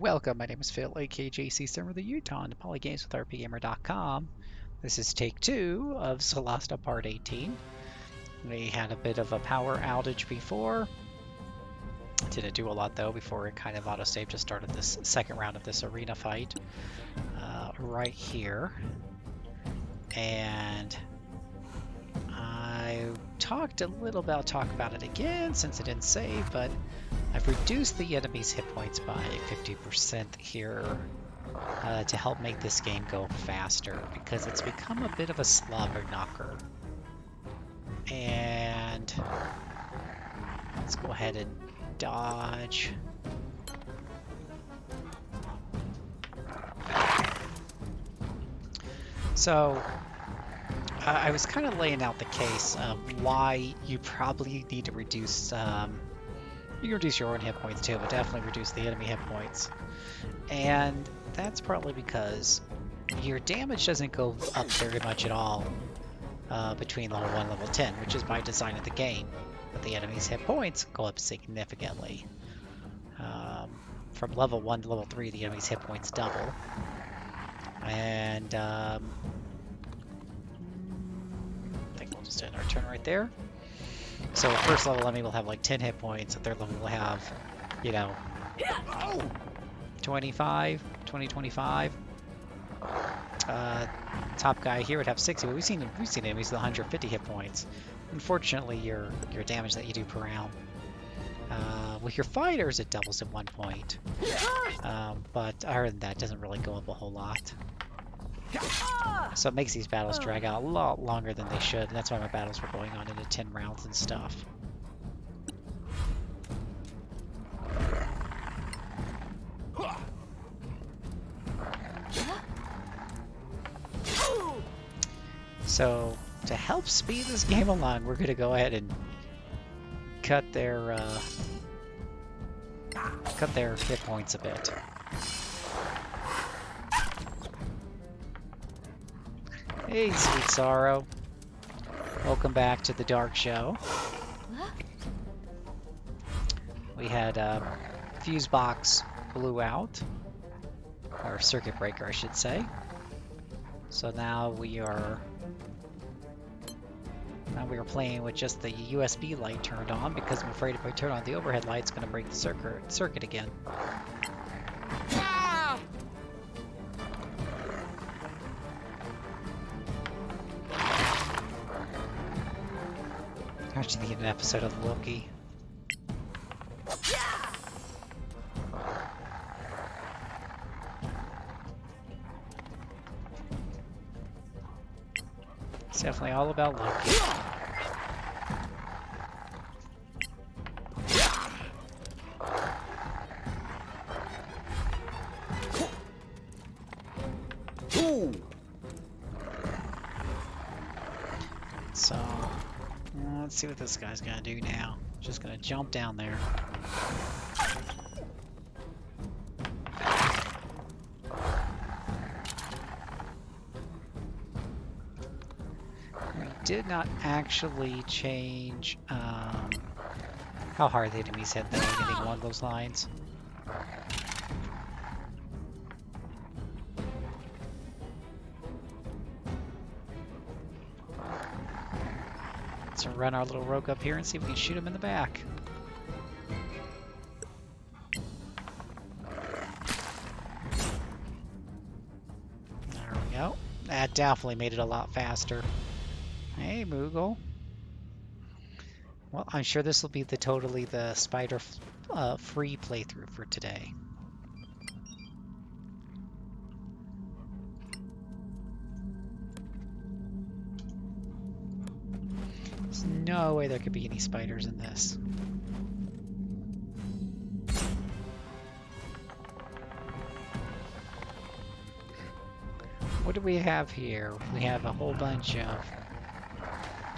Welcome, my name is Phil, aka JCServant the Utah, and polygameswithrpgamer.com. This is take 2 of Solasta Part 18. We had a bit of a power outage before. Didn't do a lot though before it kind of autosaved. Just started this second round of this arena fight right here. And I talked a little talk about it again since it didn't save, but I've reduced the enemy's hit points by 50% here to help make this game go faster because it's become a bit of a slobber knocker. And let's go ahead and dodge. So I was kind of laying out the case of why you probably need to reduce you can reduce your own hit points too, but definitely reduce the enemy hit points. And that's partly because your damage doesn't go up very much at all between level 1 and level 10, which is by design of the game. But the enemy's hit points go up significantly. From level 1 to level 3, the enemy's hit points double. And I think we'll just end our turn right there. So first level enemy will have like 10 hit points, the third level will have, you know, 25, 20, 25. Top guy here would have 60, but we've seen enemies with 150 hit points. Unfortunately, your damage that you do per round. With your fighters, it doubles at 1 point. But other than that, it doesn't really go up a whole lot. So it makes these battles drag out a lot longer than they should, and that's why my battles were going on into 10 rounds and stuff. So to help speed this game along, we're going to go ahead and cut their hit points a bit. Hey, Sweet Sorrow. Welcome back to the Dark Show. We had fuse box blew out, or circuit breaker, I should say. So now we are playing with just the USB light turned on because I'm afraid if I turn on the overhead light, it's going to break the circuit again. I actually need an episode of Loki. It's definitely all about Loki. So, let's see what this guy's gonna do now. Just gonna jump down there. We did not actually change how hard the enemies hit though, anything along those lines. Let's run our little rogue up here and see if we can shoot him in the back. There we go. That definitely made it a lot faster. Hey, Moogle. Well, I'm sure this will be the spider free playthrough for today. There's no way there could be any spiders in this. What do we have here? We have a whole bunch of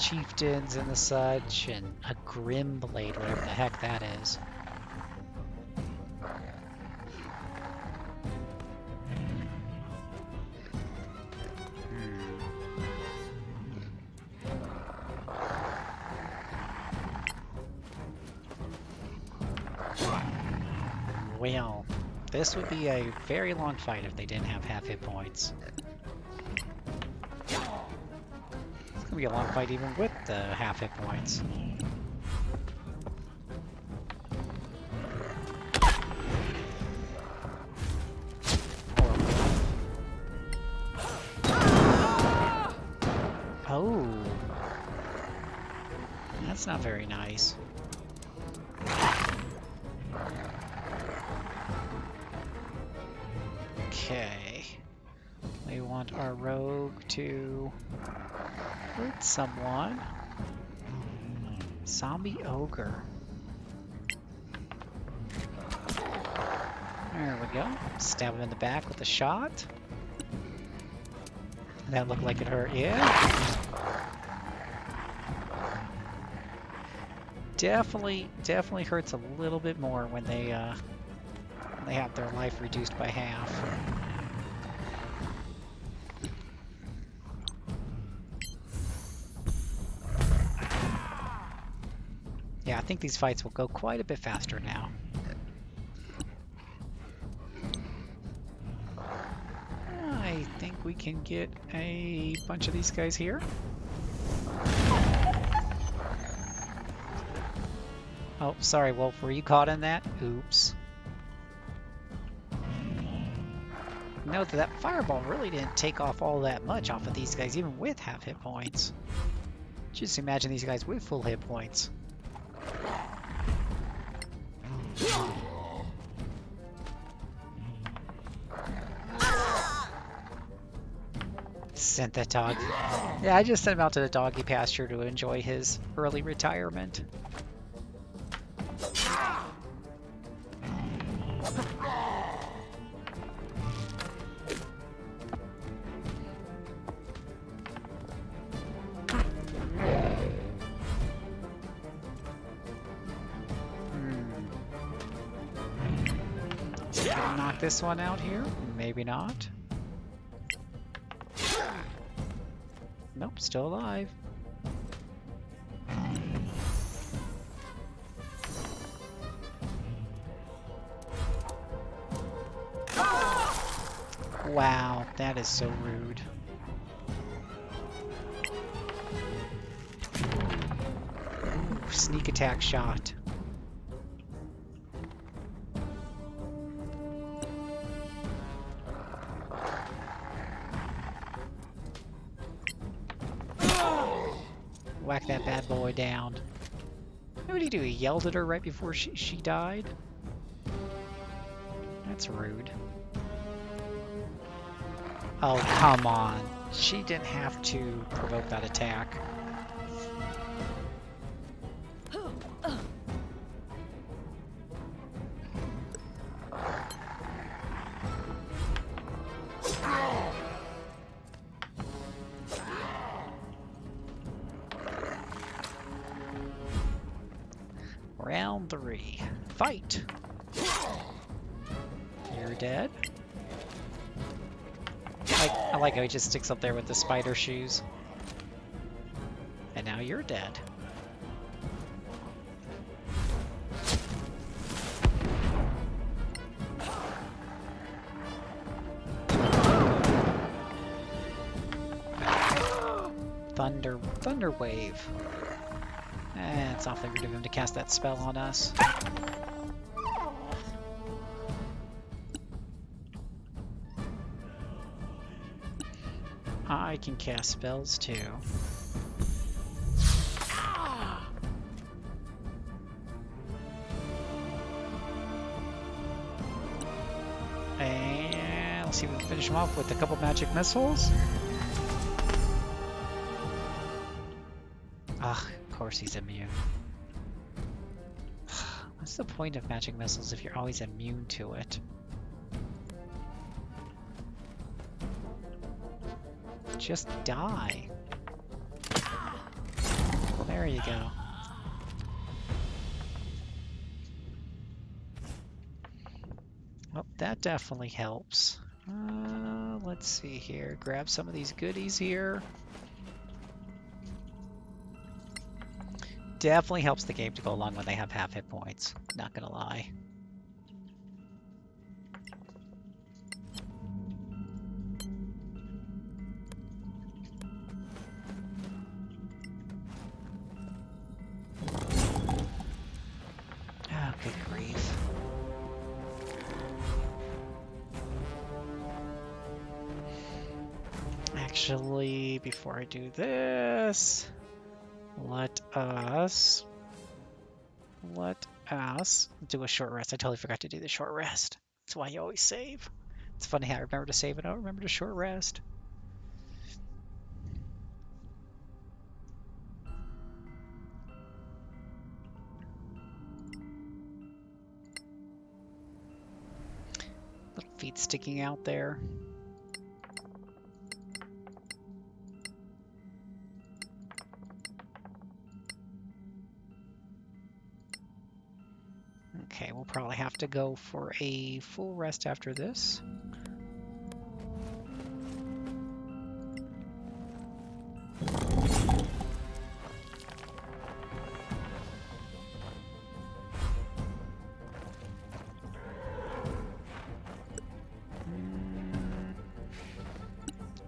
chieftains and the such, and a grim blade, whatever the heck that is. Well, This would be a very long fight if they didn't have half hit points. It's gonna be a long fight even with the half hit points. Oh. That's not very nice. Okay. We want our rogue to hurt someone. Zombie ogre. There we go. Stab him in the back with a shot. That looked like it hurt, yeah. Definitely hurts a little bit more when they have their life reduced by half. Yeah, I think these fights will go quite a bit faster now. I think we can get a bunch of these guys here. Oh, sorry, Wolf, were you caught in that? Oops. Note that fireball really didn't take off all that much off of these guys, even with half hit points. Just imagine these guys with full hit points. Sent that dog. Yeah, I just sent him out to the doggy pasture to enjoy his early retirement. Gonna knock this one out here? Maybe not. Nope, still alive. Wow, that is so rude. Ooh, sneak attack shot. Whack that bad boy down. What did he do? He yelled at her right before she died? That's rude. Oh, come on. She didn't have to provoke that attack. Round 3. Fight! You're dead. I like how he just sticks up there with the spider shoes. And now you're dead. Thunder wave. It's awfully rude of him to cast that spell on us. I can cast spells too. And let's see if we can finish him off with a couple magic missiles. Ugh, of course he's immune. What's the point of magic missiles if you're always immune to it? Just die. There you go. Well, that definitely helps. Let's see here. Grab some of these goodies here. Definitely helps the game to go along when they have half hit points. Not gonna lie. grief. Actually, before I do this, let us do a short rest. I totally forgot to do the short rest. That's why you always save. It's funny how I remember to save and I don't remember to short rest. Little feet sticking out there. Okay, we'll probably have to go for a full rest after this.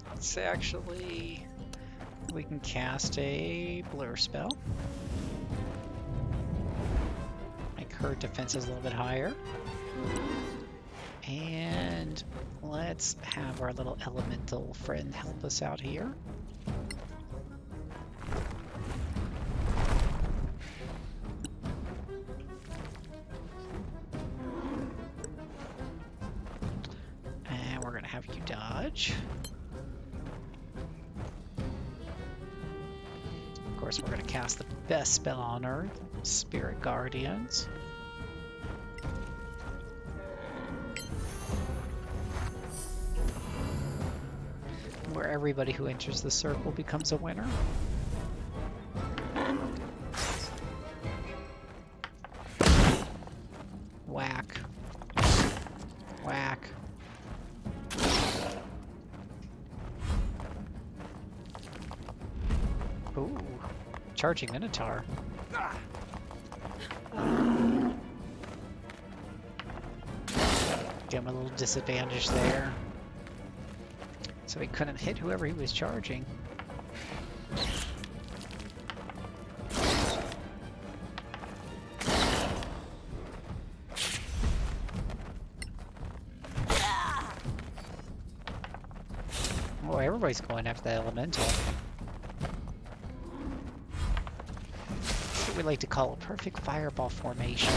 Let's say actually we can cast a blur spell. Her defense is a little bit higher. And let's have our little elemental friend help us out here. And we're gonna have you dodge. Of course, we're gonna cast the best spell on Earth, Spirit Guardians. Where everybody who enters the circle becomes a winner. Whack. Whack. Ooh, charging Minotaur. Give him a little disadvantage there. So he couldn't hit whoever he was charging. Oh, everybody's going after that elemental. That's what we like to call a perfect fireball formation.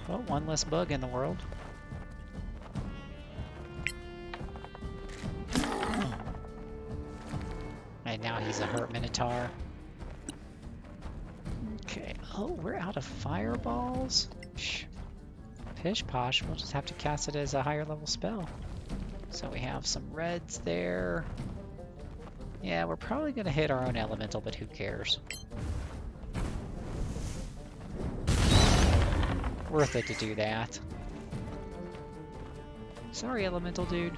Well, one less bug in the world. And now he's a hurt Minotaur. Okay, oh, we're out of fireballs? Pish posh, we'll just have to cast it as a higher level spell. So we have some reds there. Yeah, we're probably gonna hit our own elemental, but who cares? Worth it to do that. Sorry, elemental dude.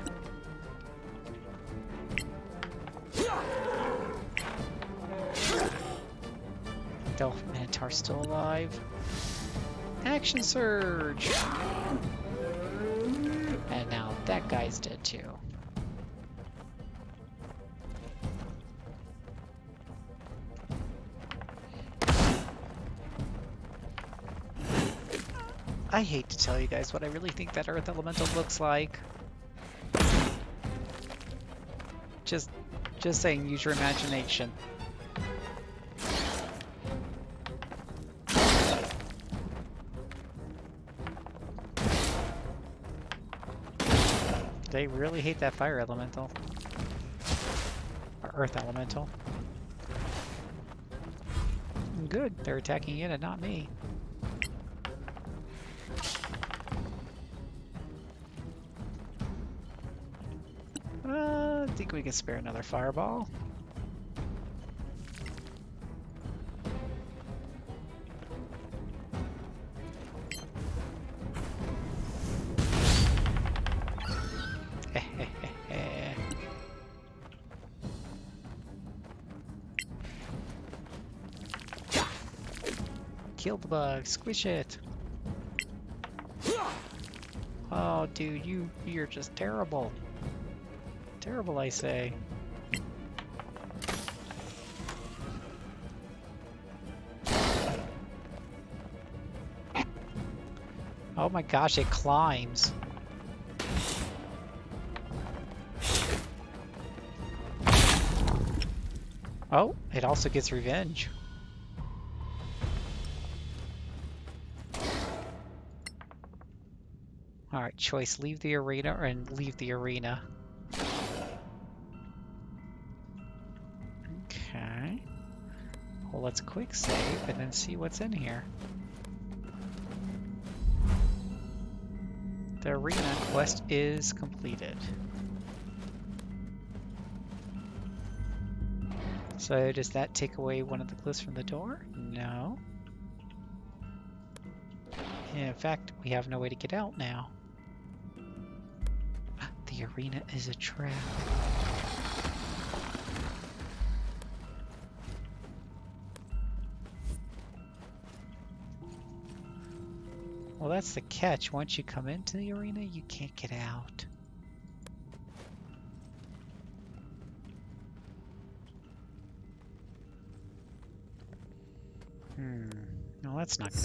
Oh, Minotaur's still alive. Action surge! And now that guy's dead too. I hate to tell you guys what I really think that Earth Elemental looks like. Just saying, use your imagination. They really hate that Fire Elemental. Or Earth Elemental. Good, they're attacking it and not me. I think we can spare another fireball. Kill the bug, squish it. Oh, dude, you're just terrible. Terrible, I say. Oh my gosh, it climbs. Oh, it also gets revenge. Alright, choice, leave the arena and leave the arena. Okay. Well, let's quick save and then see what's in here. The arena quest is completed. So does that take away one of the glyphs from the door? No. In fact, we have no way to get out now. The arena is a trap. Well, that's the catch. Once you come into the arena, you can't get out. No, that's not good.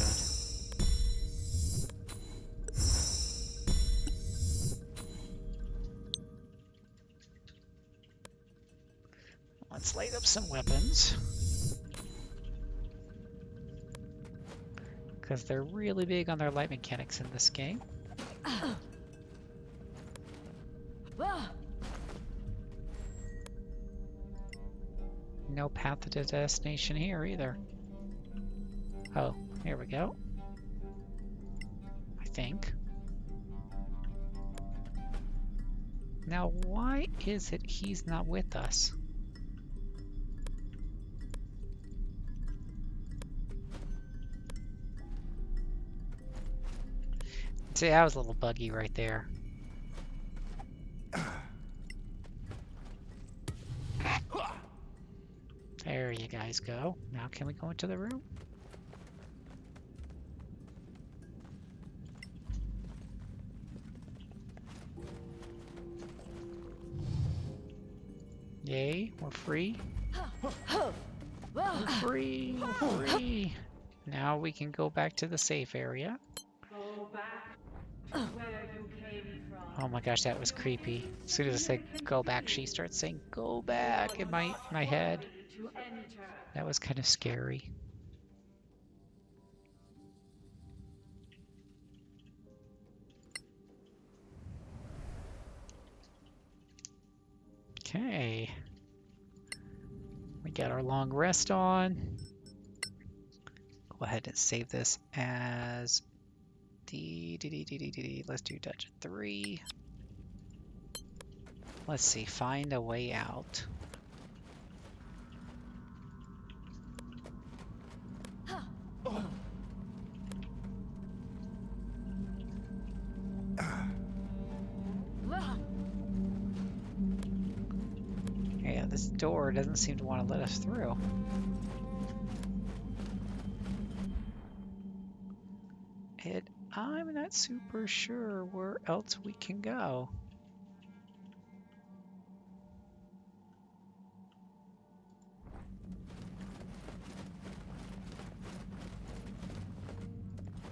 Let's light up some weapons. Because they're really big on their light mechanics in this game. No path to the destination here either. Oh, here we go. I think. Now, why is it he's not with us? See, that was a little buggy right there. There you guys go. Now can we go into the room? Yay, we're free. We're free, we're free. Now we can go back to the safe area. Go back to where you came from. Oh my gosh, that was creepy. As soon as I said go back, she starts saying go back in my head. To enter. That was kind of scary. Okay. We got our long rest on. Go ahead and save this as let's do dungeon 3. Let's see, find a way out. Yeah, this door doesn't seem to want to let us through. I'm not super sure where else we can go.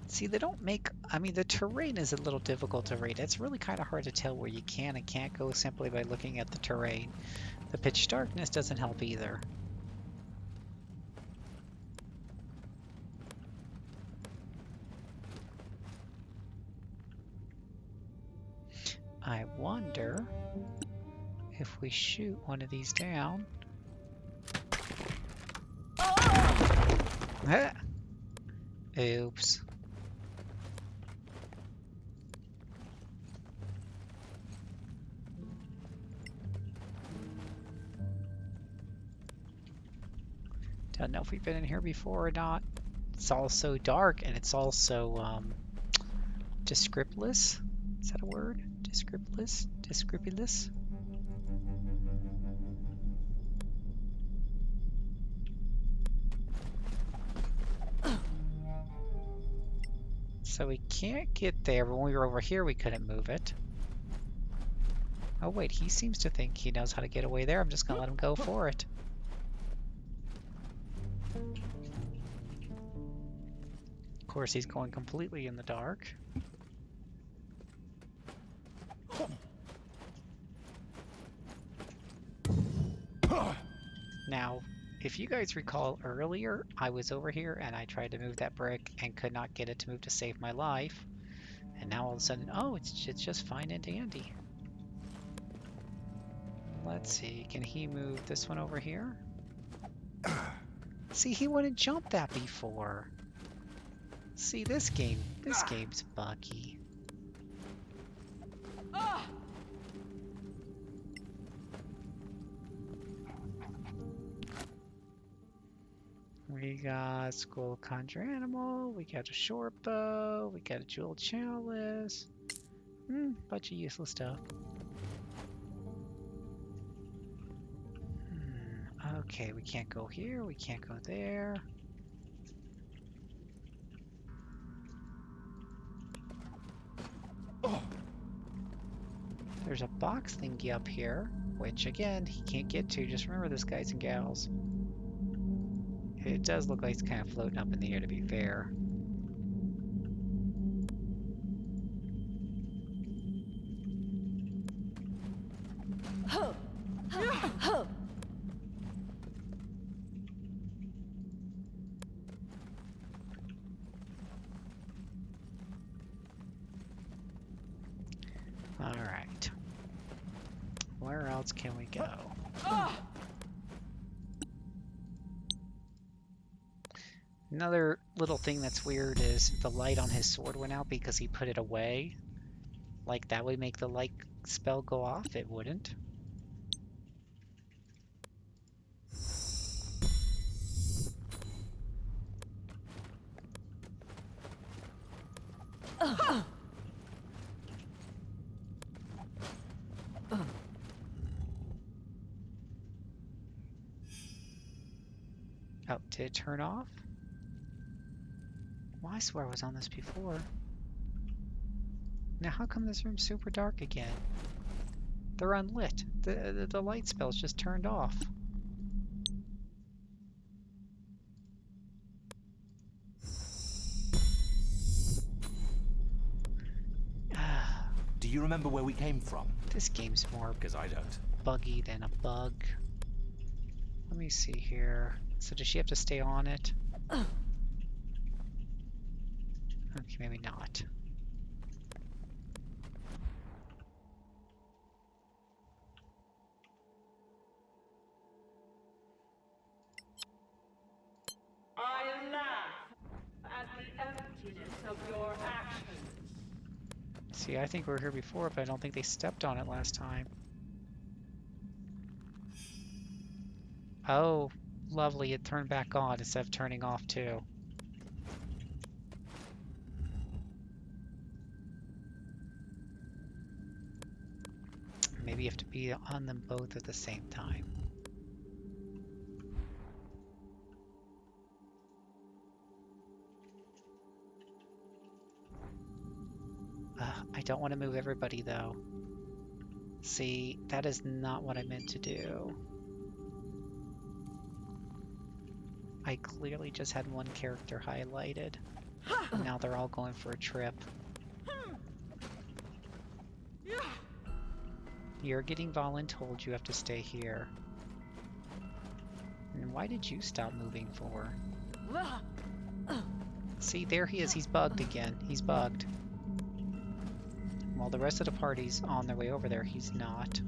See, they don't make, I mean, the terrain is a little difficult to read. It's really kind of hard to tell where you can and can't go simply by looking at the terrain. The pitch darkness doesn't help either. I wonder if we shoot one of these down. Ah! Oops. Don't know if we've been in here before or not. It's all so dark and it's also descriptless. Is that a word? Descriptless? Descriptless? So we can't get there, but when we were over here we couldn't move it. Oh wait, he seems to think he knows how to get away there. I'm just gonna let him go for it. Of course, he's going completely in the dark. Now, if you guys recall earlier, I was over here and I tried to move that brick and could not get it to move to save my life. And now all of a sudden, oh, it's just fine and dandy. Let's see, can he move this one over here? See, he wouldn't jump that before. See, this game's buggy. We got Skull Conjure Animal, we got a short bow, we got a jeweled chalice. Bunch of useless stuff. Okay, we can't go here, we can't go there. There's a box thingy up here, which again, he can't get to. Just remember this, guys and gals. It does look like it's kind of floating up in the air, to be fair. Alright. Where else can we go? Another little thing that's weird is the light on his sword went out because he put it away. Like that would make the light spell go off. It wouldn't. Oh, did it turn off? Well, I swear I was on this before. Now how come this room's super dark again? They're unlit. The light spell's just turned off. Do you remember where we came from? This game's more Because I don't. buggy than a bug. Let me see here. So does she have to stay on it? Okay, maybe not. I laugh at the emptiness of your actions. See, I think we were here before, but I don't think they stepped on it last time. Oh, lovely, it turned back on instead of turning off too. Maybe you have to be on them both at the same time. I don't want to move everybody though. See, that is not what I meant to do. I clearly just had one character highlighted. And now they're all going for a trip. You're getting voluntold, you have to stay here. And why did you stop moving for? See, there he is, he's bugged again. He's bugged. While the rest of the party's on their way over there, he's not.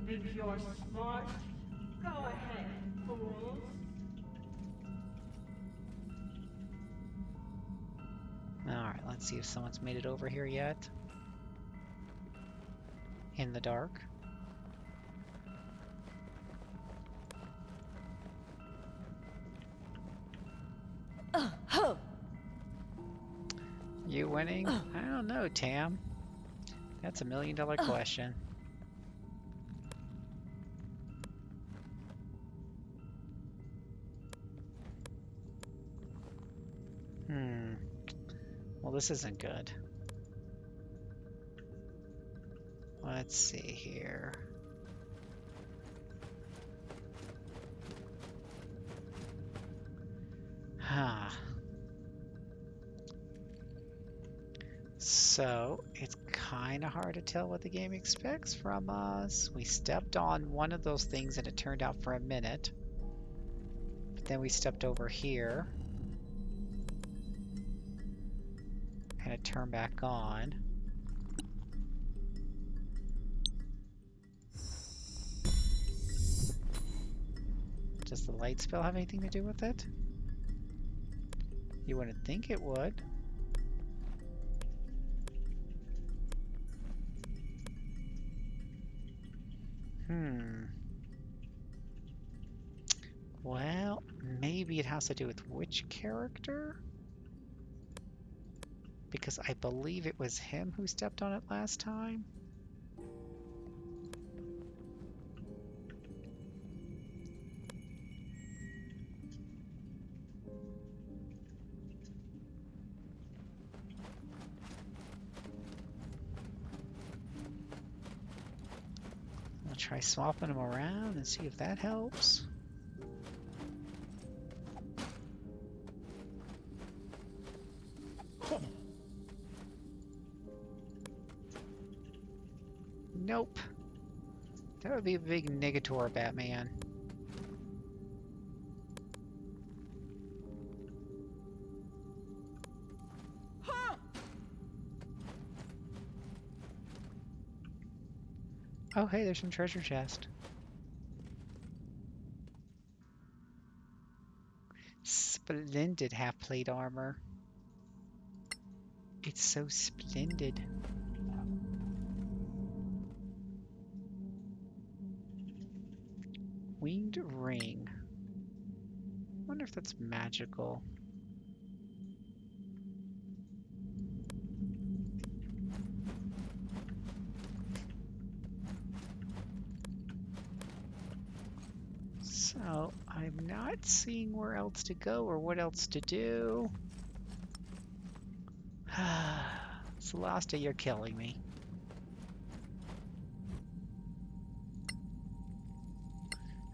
Think you're smart? Go ahead, fools. Alright, let's see if someone's made it over here yet. In the dark. You winning? I don't know, Tam. That's $1 million question. Well, this isn't good. Let's see here. Huh. So, it's kind of hard to tell what the game expects from us. We stepped on one of those things and it turned out for a minute. Then we stepped over here. And it turned back on. Does the light spell have anything to do with it? You wouldn't think it would. Well, maybe it has to do with which character? Because I believe it was him who stepped on it last time. I'll try swapping them around and see if that helps. Nope. That would be a big negator, Batman. Oh, hey, there's some treasure chest. Splendid half-plate armor. It's so splendid. Winged ring. Wonder if that's magical. So, I'm not seeing where else to go or what else to do. Solasta, you're killing me.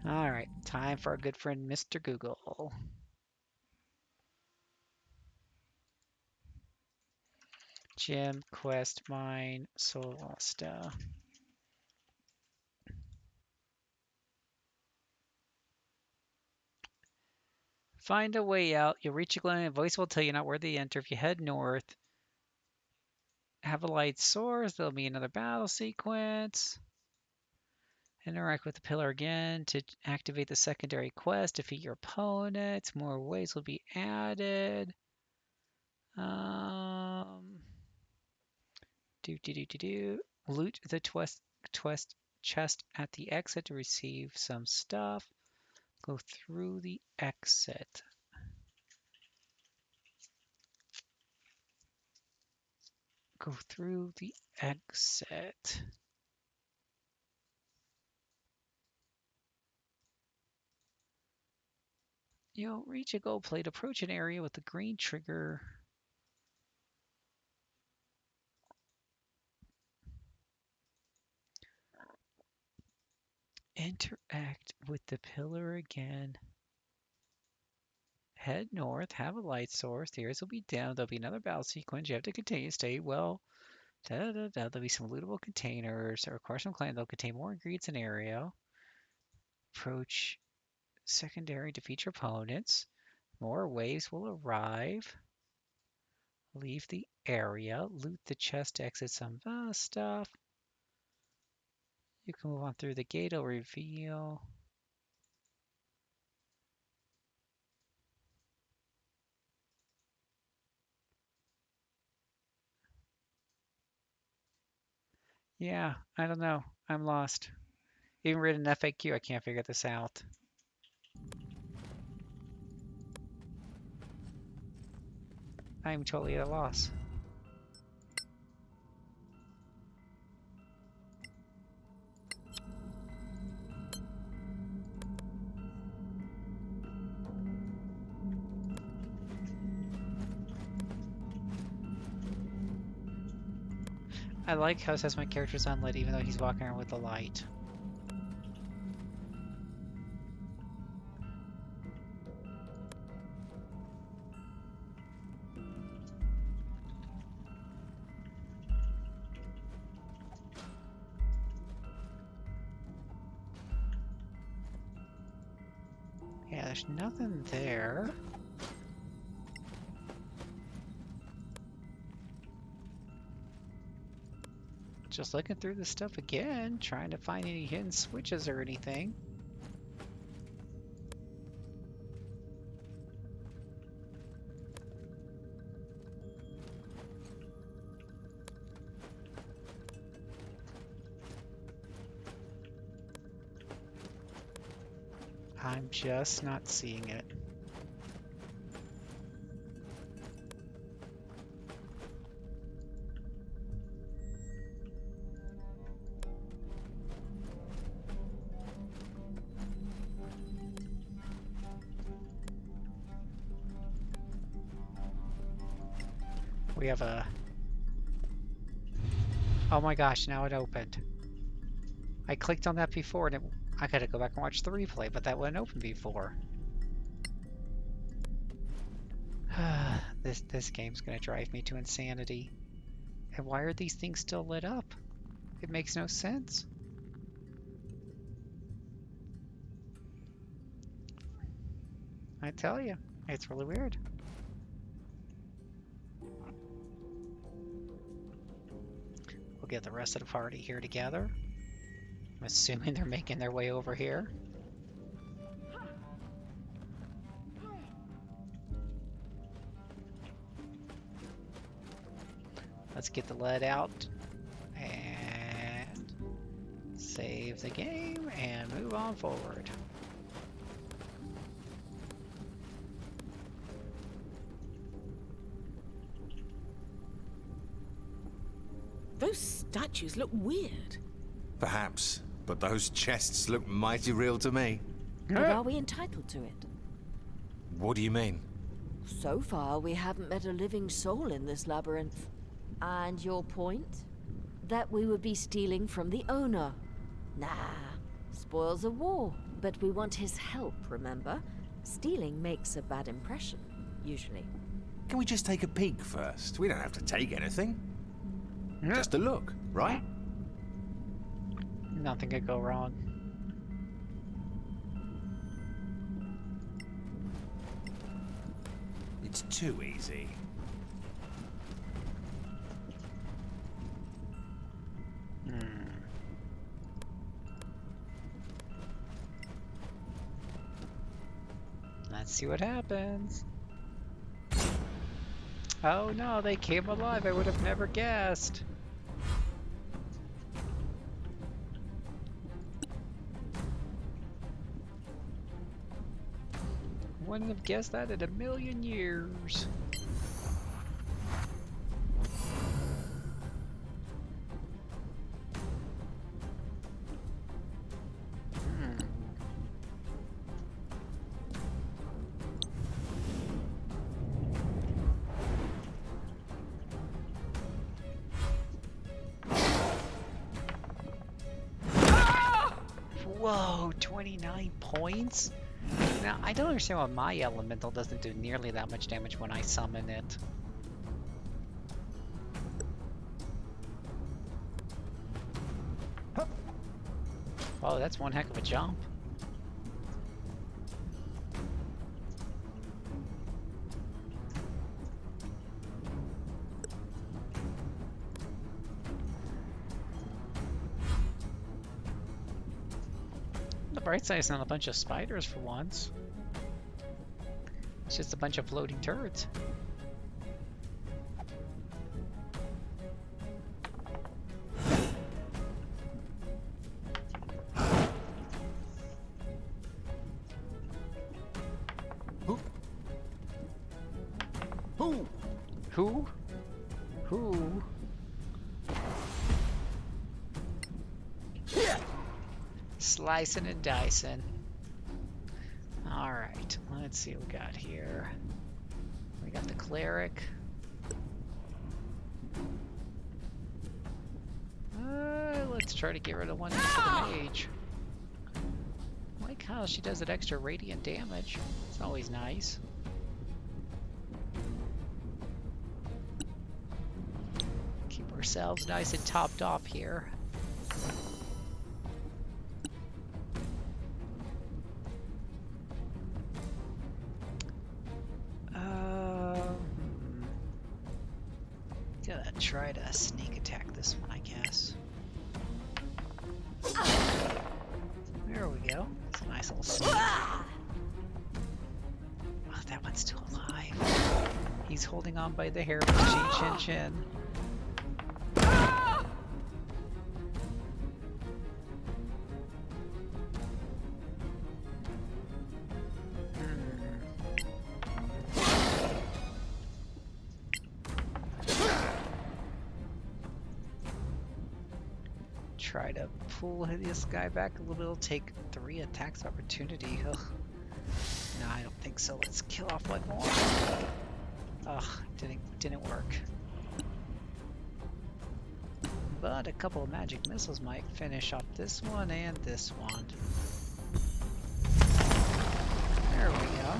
Alright, time for our good friend Mr. Google. Gem, quest, mine, Solasta. Find a way out. You'll reach a glowing voice will tell you not where to enter. If you head north, have a light source. There'll be another battle sequence. Interact with the pillar again to activate the secondary quest. Defeat your opponents. More ways will be added. Loot the twist chest at the exit to receive some stuff. Go through the exit. Go through the exit. You'll reach a gold plate. Approach an area with the green trigger. Interact with the pillar again. Head north, have a light source. The areas will be down. There'll be another battle sequence. You have to continue. Stay well. There'll be some lootable containers. Or require some clan. They'll contain more ingredients in area. Approach secondary. Defeat your opponents. More waves will arrive. Leave the area. Loot the chest to exit some stuff. You can move on through the gate. It'll reveal. Yeah, I don't know. I'm lost. Even read an FAQ, I can't figure this out. I'm totally at a loss. I like how it says my character's unlit even though he's walking around with the light. Yeah, there's nothing there. Just looking through the stuff again, trying to find any hidden switches or anything. I'm just not seeing it. We have a... Oh my gosh, now it opened. I clicked on that before and I gotta go back and watch the replay, but that wouldn't open before. This game's gonna drive me to insanity. And why are these things still lit up? It makes no sense. I tell you, it's really weird. We'll get the rest of the party here together. I'm assuming they're making their way over here. Let's get the lead out and save the game and move on forward. Those statues look weird. Perhaps, but those chests look mighty real to me. But are we entitled to it? What do you mean? So far, we haven't met a living soul in this labyrinth. And your point? That we would be stealing from the owner. Nah, spoils of war. But we want his help, remember? Stealing makes a bad impression, usually. Can we just take a peek first? We don't have to take anything. Just a look, right? Nothing could go wrong. It's too easy. Let's see what happens. Oh no, they came alive. I would have never guessed. Wouldn't have guessed that in a million years. Whoa, 29 points? Now, I don't understand why my elemental doesn't do nearly that much damage when I summon it. Whoa, that's one heck of a jump. The bright side is not a bunch of spiders for once. It's just a bunch of floating turrets. Who? Who? Who? Who? Slicing and dicing. Alright, let's see what we got here. We got the cleric. Let's try to get rid of one next to the mage. I like how she does that extra radiant damage. It's always nice. Keep ourselves nice and topped off here. try to sneak attack this one, I guess. There we go. It's a nice little sneak. Oh, that one's still alive. He's holding on by the hair of his chin. Try to pull this guy back a little bit. It'll take 3 attacks opportunity. Ugh. No, I don't think so. Let's kill off one more. Ugh, didn't work. But a couple of magic missiles might finish off this one and this one. There we go.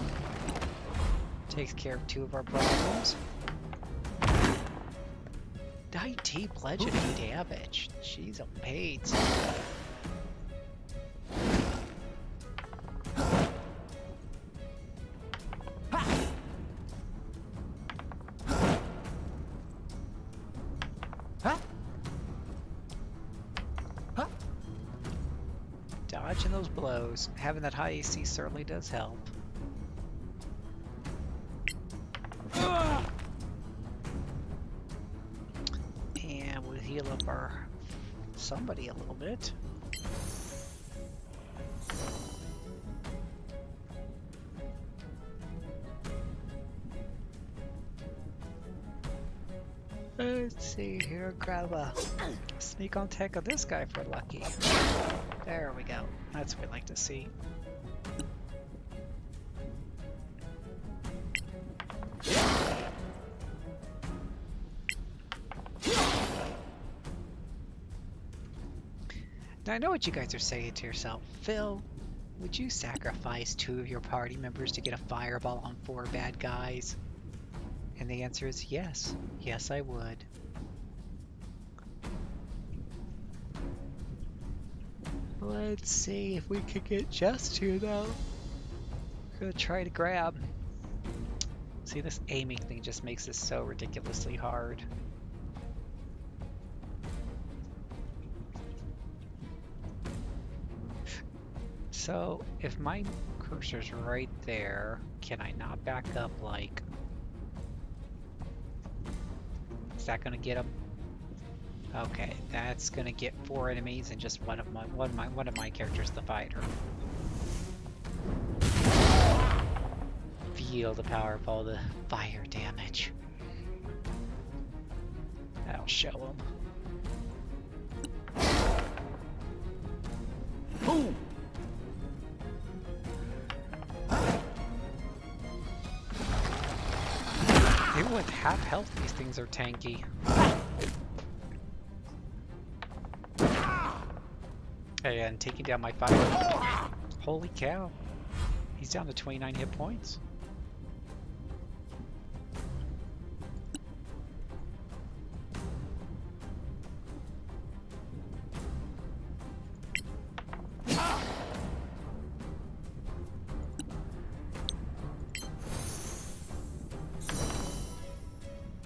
Takes care of 2 of our problems. 19 bludgeoning damage. She's a pain. Dodging those blows. Having that high AC certainly does help. And we'll heal up our somebody a little bit. Let's see here, grab a sneak on tech of this guy for lucky. There we go. That's what we like to see. Now I know what you guys are saying to yourself. Phil, would you sacrifice 2 of your party members to get a fireball on 4 bad guys? And the answer is yes. Yes, I would. Let's see if we could get just 2 though. We're gonna try to grab. See, this aiming thing just makes this so ridiculously hard. So, if my cursor's right there, can I not back up like... Is that gonna get him? Okay, that's gonna get 4 enemies and just one of my characters, the fighter. Feel the power of all the fire damage. That'll show him. Boom! Even with half health, these things are tanky. And taking down my fighter. Holy cow. He's down to 29 hit points.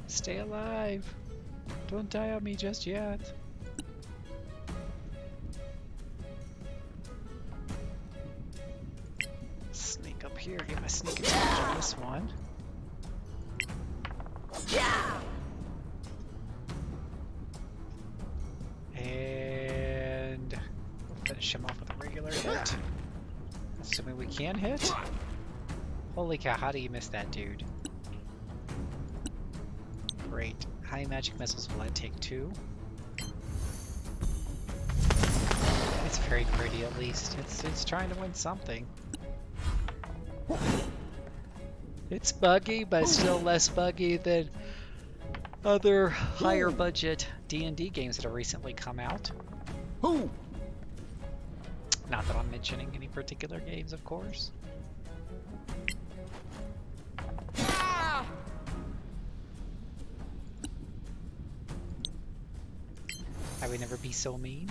Stay alive. Don't die on me just yet. Sneak up here, get my sneak attack on this one. And we'll finish him off with a regular hit. Assuming we can hit. Holy cow, how do you miss that dude? Great. High magic missiles will I take 2? It's very pretty at least. It's trying to win something. It's buggy, but it's still less buggy than other higher budget D&D games that have recently come out. Not that I'm mentioning any particular games, of course. I would never be so mean.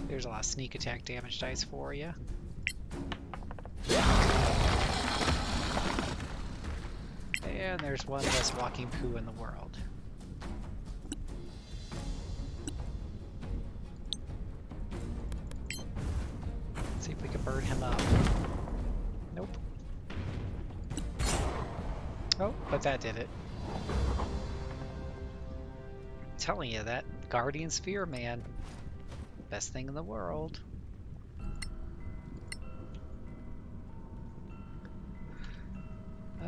There's a lot of sneak attack damage dice for you. And there's one less walking poo in the world. Let's see if we can burn him up. Nope. Oh, but that did it. I'm telling you, that Guardian Sphere, man. Best thing in the world.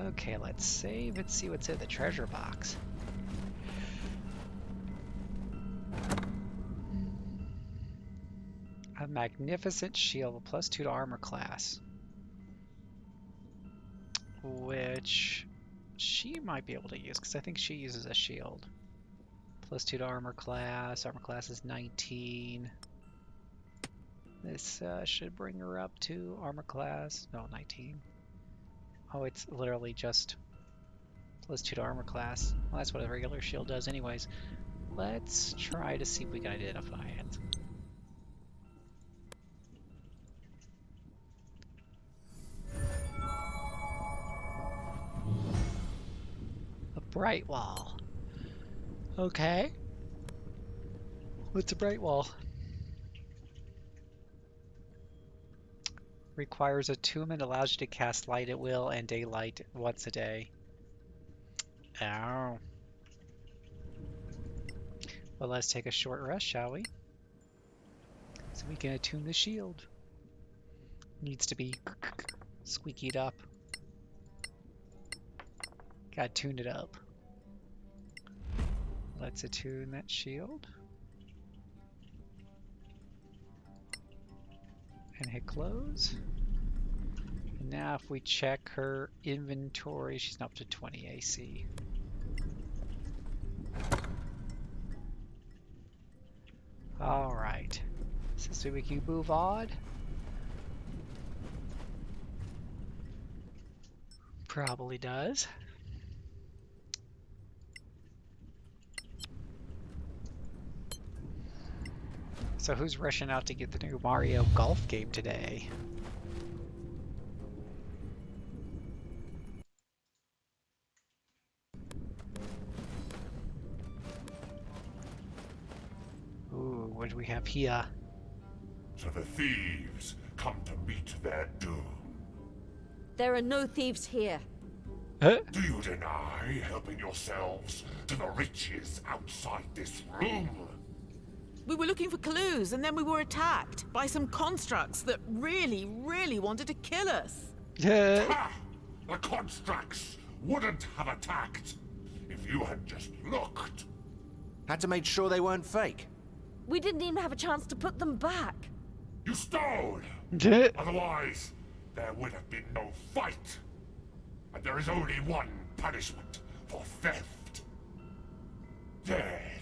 Okay, let's save and see what's in the treasure box. A magnificent shield, +2 to armor class. Which she might be able to use, because I think she uses a shield. +2 to armor class is 19. This should bring her up to armor class, no, 19. Oh, it's literally just +2 to armor class. Well, that's what a regular shield does anyways. Let's try to see if we can identify it. A bright wall. Okay. What's a bright wall? Requires attunement, allows you to cast light at will and daylight once a day. Oh. Well, let's take a short rest, shall we? So we can attune the shield. Needs to be squeakied up. Gotta tune it up. Let's attune that shield. And hit close. And now if we check her inventory, she's not up to 20 AC. Alright. So we can move on. Probably does. So who's rushing out to get the new Mario Golf game today? Ooh, what do we have here? So the thieves come to meet their doom. There are no thieves here. Do you deny helping yourselves to the riches outside this room? We were looking for clues, and then we were attacked by some constructs that really, really wanted to kill us. Ha! The constructs wouldn't have attacked if you had just looked. Had to make sure they weren't fake. We didn't even have a chance to put them back. You stole! Otherwise, there would have been no fight. And there is only one punishment for theft. Death.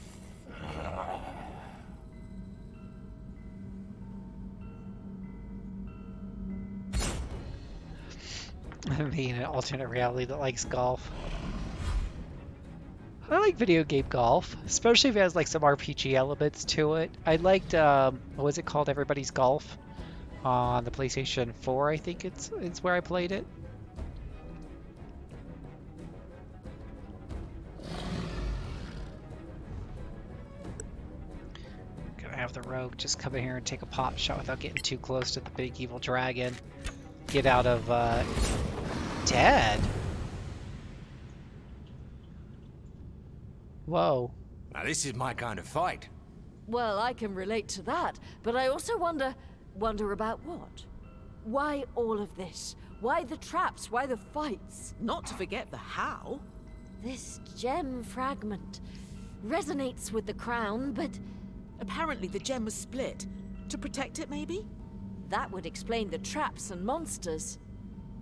I mean, an alternate reality that likes golf. I like video game golf, especially if it has like some RPG elements to it. I liked, what was it called? Everybody's Golf on the PlayStation 4, I think it's where I played it. Gonna have the rogue just come in here and take a pot shot without getting too close to the big evil dragon. Get out of, dead. Whoa. Now this is my kind of fight. Well, I can relate to that, but I also wonder about what? Why all of this? Why the traps? Why the fights? Not to forget the how. This gem fragment resonates with the crown, but Apparently the gem was split. To protect it, maybe? that would explain the traps and monsters.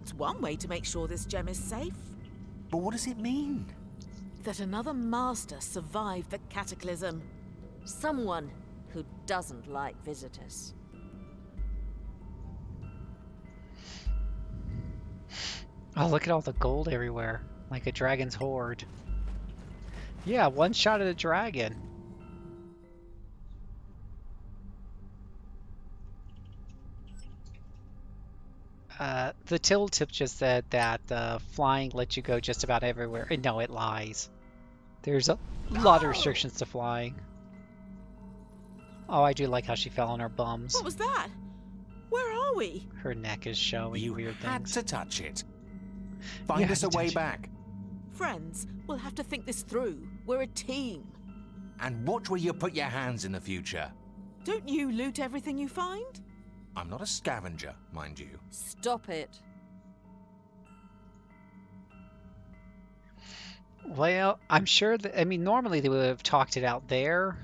It's one way to make sure this gem is safe. But what does it mean? That another master survived the cataclysm. Someone who doesn't like visitors. Oh, look at all the gold everywhere. Like a dragon's hoard. Yeah, one shot at a dragon. The tilt tip just said that flying lets you go just about everywhere. And no, it lies. There's a lot of restrictions to flying. Oh, I do like how she fell on her bums. What was that? Where are we? Her neck is showing You weird had things. to touch it. You Find had us to a way touch it. back. Friends, we'll have to think this through. We're a team. And watch where you put your hands in the future. Don't you loot everything you find? I'm not a scavenger, mind you. Stop it. Well, I'm sure that, I mean, normally they would have talked it out there.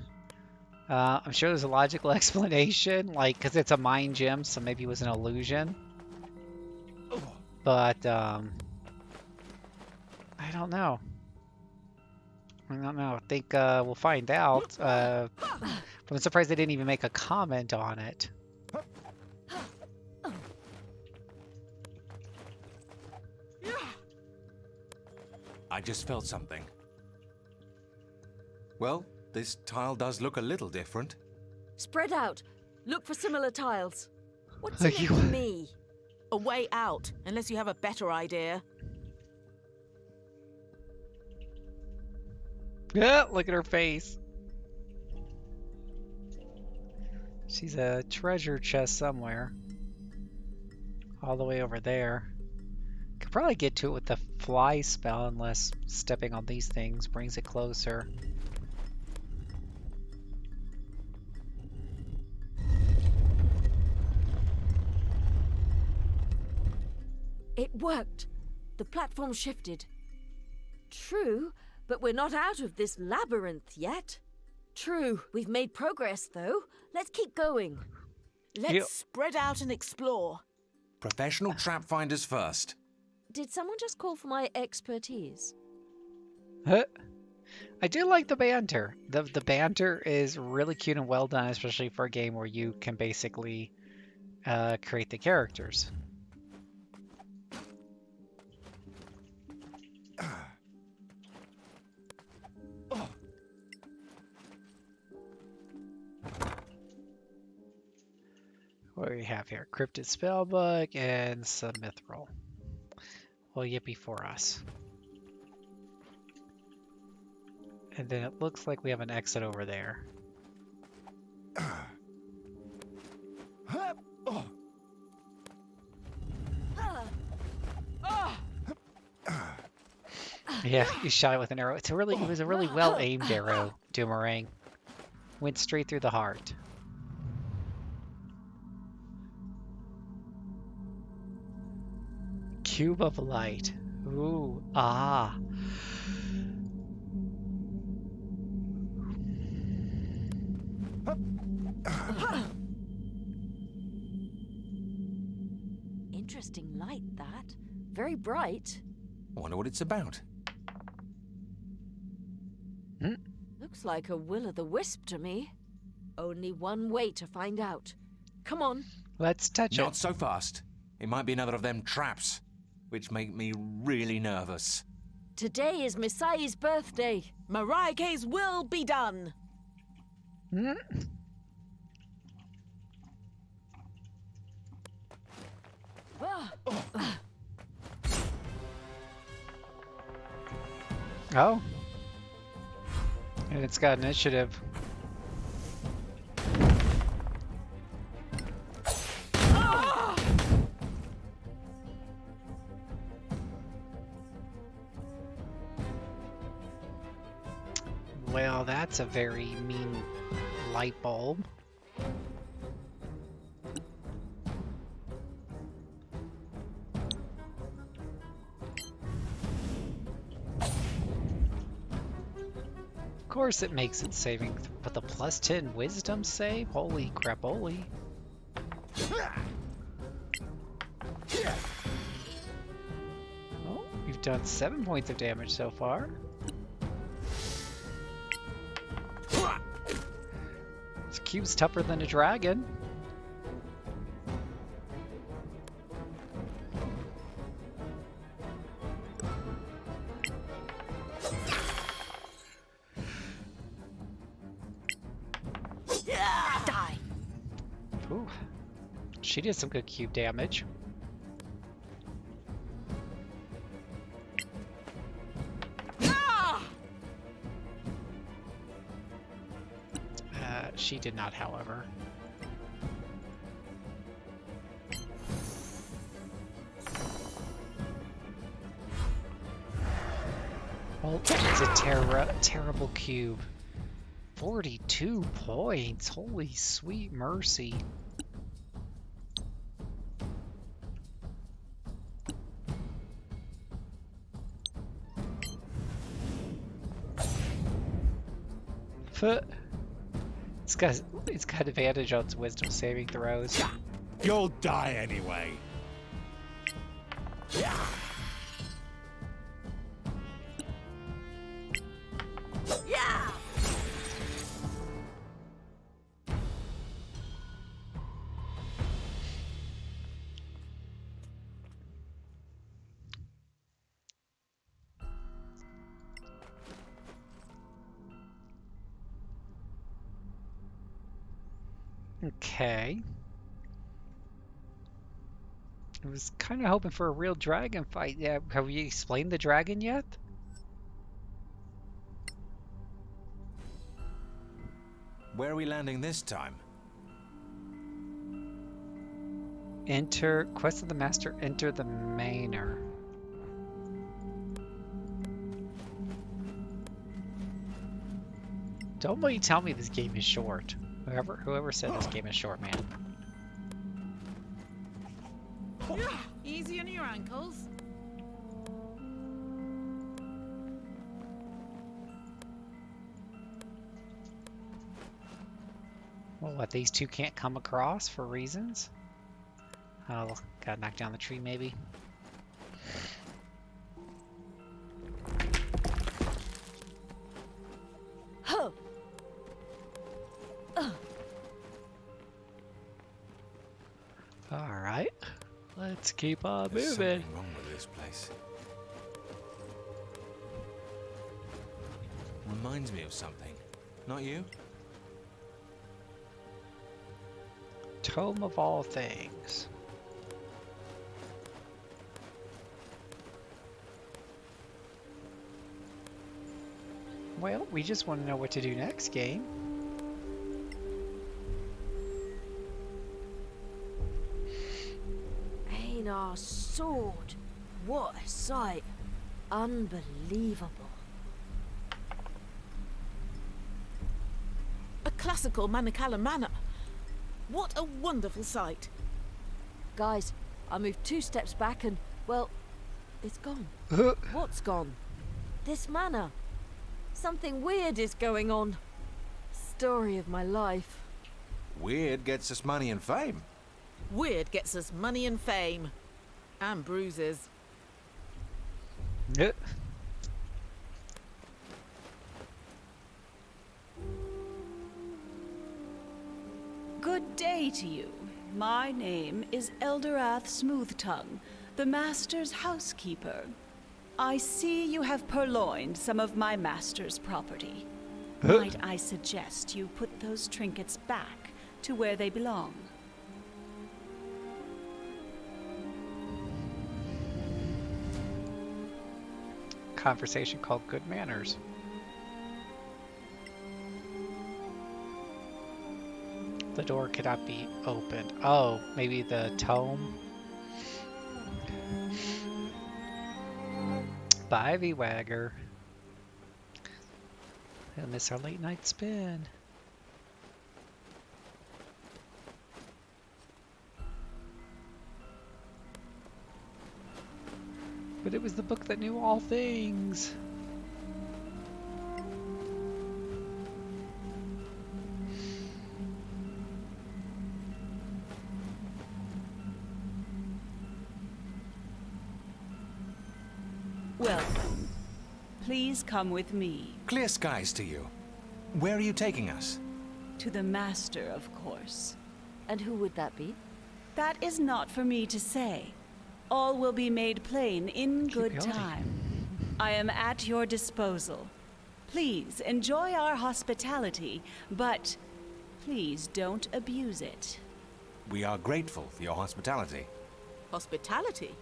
I'm sure there's a logical explanation, like, because it's a mind gem, so maybe it was an illusion. But, I don't know. I don't know. I think we'll find out. But I'm surprised they didn't even make a comment on it. I just felt something. Well, this tile does look a little different. Spread out. Look for similar tiles. What's in it for me? A way out, unless you have a better idea. Yeah, look at her face. She's a treasure chest somewhere. All the way over there. Could probably get to it with the fly spell unless stepping on these things brings it closer. It worked. The platform shifted. True, but we're not out of this labyrinth yet. True, we've made progress though. Let's keep going. Let's Yep. spread out and explore. Professional trap finders first. Did someone just call for my expertise? Huh. I do like the banter. The banter is really cute and well done, especially for a game where you can basically create the characters. What do we have here? Cryptid Spellbook and some Mithril. Well, yippee for us. And then it looks like we have an exit over there. Yeah, you shot it with an arrow. It was a really well aimed arrow, Doomerang. Went straight through the heart. Cube of light. Ooh, ah. Interesting light, that. Very bright. I wonder what it's about. Looks like a will-o'-the-wisp to me. Only one way to find out. Come on. Let's touch Not it. so fast. It might be another of them traps, which make me really nervous. Today is Messiah's birthday. Mariah K's will be done. Hmm? Oh. And it's got initiative. Well, that's a very mean light bulb. Of course it makes it saving, but the plus 10 wisdom save? Holy crapoli. Oh, you've done 7 points of damage so far. This cube's tougher than a dragon. Die. Ooh. She did some good cube damage. She did not, however. Well, it's a terrible cube. 42 points. Holy sweet mercy. It's got advantage on its wisdom saving throws. You'll die anyway. Yeah! Okay. I was kind of hoping for a real dragon fight. Yeah, have we explained the dragon yet? Where are we landing this time? Enter Quest of the Master. Enter the Manor. Don't let you tell me this game is short. Whoever said this game is short, man. Easy on your ankles. Well, what, these two can't come across for reasons? Oh, gotta knock down the tree, maybe. Huh. Alright, let's keep on There's moving. something wrong with this place. Reminds me of something. Not you? Tome of all things. Well, we just want to know what to do next game. Ain't our sword. What a sight. Unbelievable. A classical Manacala manor. What a wonderful sight. Guys, I moved 2 steps back and, well, it's gone. What's gone? This manor. Something weird is going on. Story of my life. Weird gets us money and fame. Weird gets us money and fame. And bruises. Good day to you. My name is Eldorath Smoothtongue, the Master's housekeeper. I see you have purloined some of my Master's property. Might I suggest you put those trinkets back to where they belong? Conversation called Good Manners. The door cannot be opened. Oh, maybe the tome? Bye, V-Wagger. We'll miss our late night spin. But it was the book that knew all things. Welcome. Please come with me. Clear skies to you. Where are you taking us? To the Master, of course. And who would that be? That is not for me to say. All will be made plain in good going. time. I am at your disposal. Please enjoy our hospitality, but please don't abuse it. We are grateful for your hospitality. Hospitality.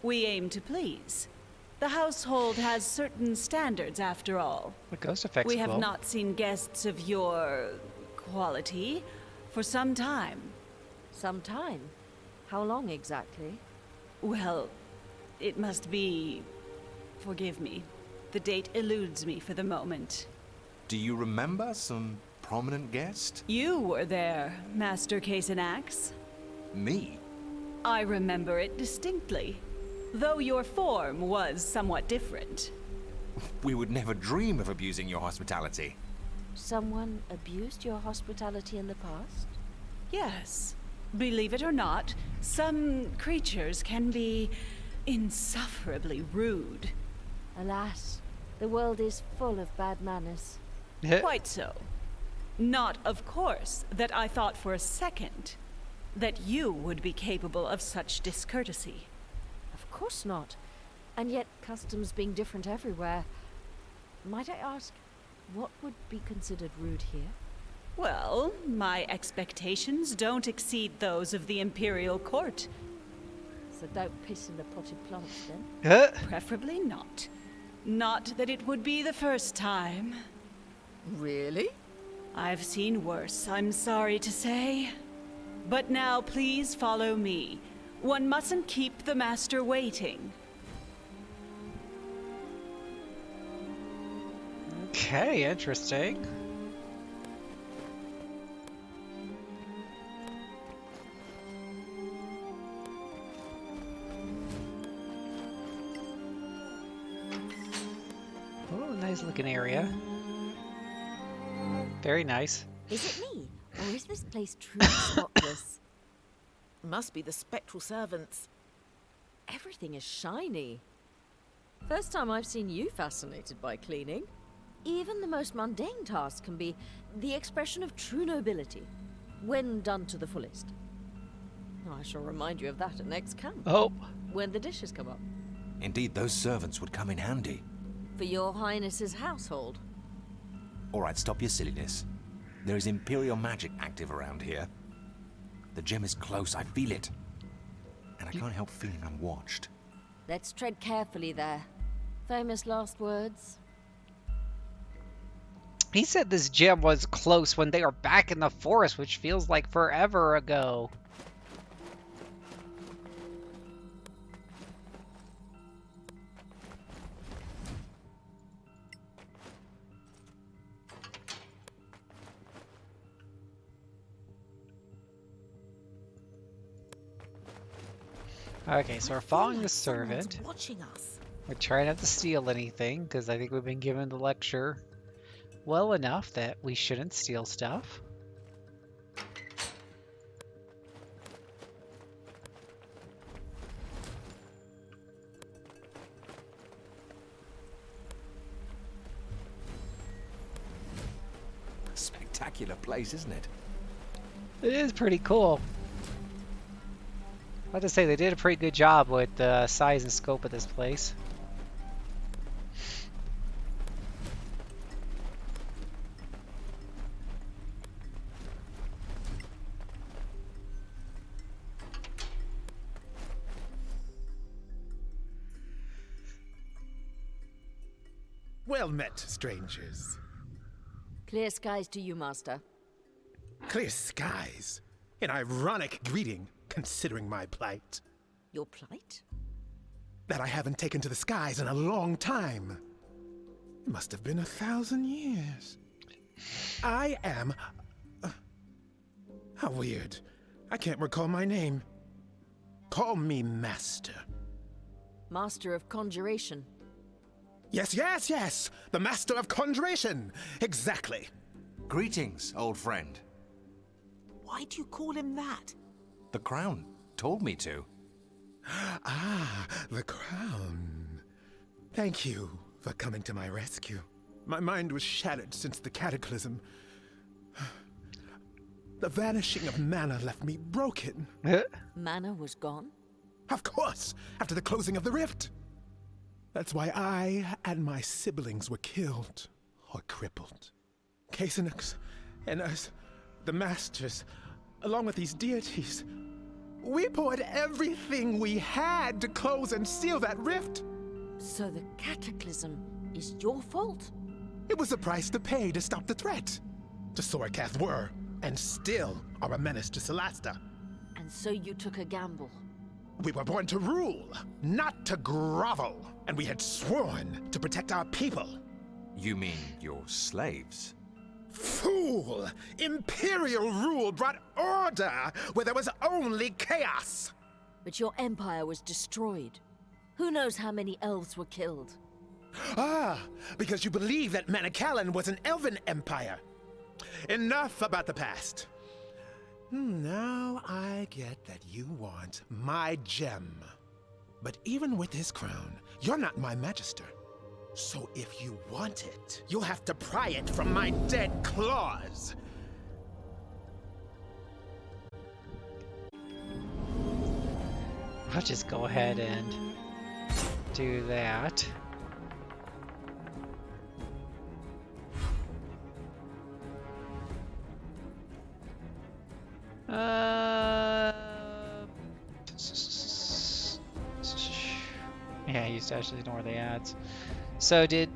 We aim to please. The household has certain standards, after all. The ghost effects We have glow. not seen guests of your quality for some time. Some time? How long exactly? Well, it must be... Forgive me. The date eludes me for the moment. Do you remember some prominent guest? You were there, Master Casenax. Me? I remember it distinctly, though your form was somewhat different. We would never dream of abusing your hospitality. Someone abused your hospitality in the past? Yes. Believe it or not, some creatures can be insufferably rude. Alas, the world is full of bad manners. Quite so. Not, of course, that I thought for a second that you would be capable of such discourtesy. Of course not. And yet, customs being different everywhere. Might I ask, what would be considered rude here? Well, my expectations don't exceed those of the Imperial Court. So don't piss in the potted plants, then? Preferably not. Not that it would be the first time. Really? I've seen worse, I'm sorry to say. But now please follow me. One mustn't keep the Master waiting. Okay, interesting. Oh, nice looking area. Very nice. Is it me? Or is this place truly spotless? Must be the spectral servants. Everything is shiny. First time I've seen you fascinated by cleaning. Even the most mundane task can be the expression of true nobility, when done to the fullest. I shall remind you of that at next camp. Oh. When the dishes come up. Indeed, those servants would come in handy. For your highness's household. All right, stop your silliness. There is Imperial magic active around here. The gem is close, I feel it. And I can't help feeling I'm watched. Let's tread carefully there. Famous last words. He said this gem was close when they were back in the forest, which feels like forever ago. Okay, so we're following the servant. Watching us. We're trying not to steal anything, because I think we've been given the lecture well enough that we shouldn't steal stuff. Spectacular place, isn't it? It is pretty cool. I have to say, they did a pretty good job with the size and scope of this place. Well met, strangers. Clear skies to you, Master. Clear skies. An ironic greeting, considering my plight. Your plight? That I haven't taken to the skies in a long time. It must have been 1,000 years. I am... how weird. I can't recall my name. Call me Master. Master of Conjuration. Yes, yes, yes! The Master of Conjuration! Exactly. Greetings, old friend. Why do you call him that? The crown told me to. Ah, the crown. Thank you for coming to my rescue. My mind was shattered since the cataclysm. The vanishing of mana left me broken. Mana was gone? Of course, after the closing of the rift. That's why I and my siblings were killed or crippled. Casenux and us, the masters, along with these deities, we poured everything we had to close and seal that rift. So the cataclysm is your fault? It was the price to pay to stop the threat. The Sorakath were. and still are a menace to Solasta. And so you took a gamble. We were born to rule, not to grovel. And we had sworn to protect our people. You mean your slaves? Fool! Imperial rule brought order where there was only chaos! But your empire was destroyed. Who knows how many elves were killed? Ah, because you believe that Manicalan was an elven empire. Enough about the past. Now I get that you want my gem. But even with this crown, you're not my Magister. So if you want it, you'll have to pry it from my dead claws. I'll just go ahead and do that. Yeah, I used to actually ignore the ads. So did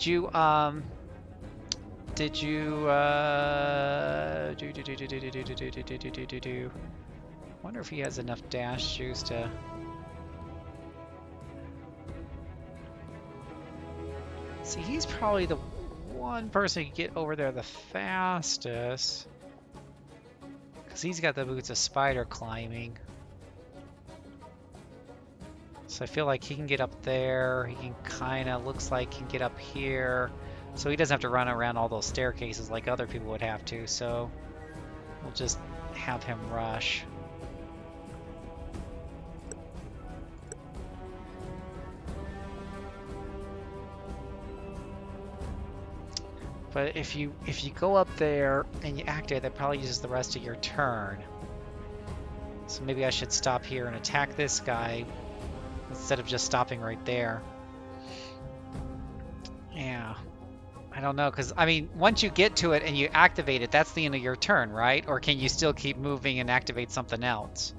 you wonder if he has enough dash juice to. See, he's probably the one person who can get over there the fastest. Because he's got the boots of spider climbing. So I feel like he can get up there. He can kind of, looks like he can get up here. So he doesn't have to run around all those staircases like other people would have to. So we'll just have him rush. But if you go up there and you activate, that probably uses the rest of your turn. So maybe I should stop here and attack this guy instead of just stopping right there. Yeah. I don't know, because, I mean, once you get to it and you activate it, that's the end of your turn, right? Or can you still keep moving and activate something else?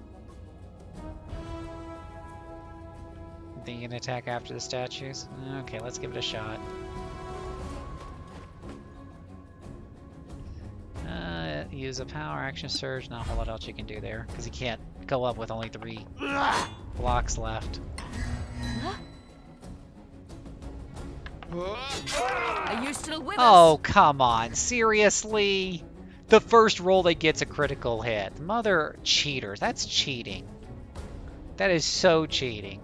Think you can attack after the statues? Okay, let's give it a shot. Use a power action surge. Not a whole lot else you can do there, because he can't go up with only 3 blocks left. Are you still with us? Oh, come on. Seriously? The first roll they get's a critical hit. Mother cheaters. That's cheating. That is so cheating.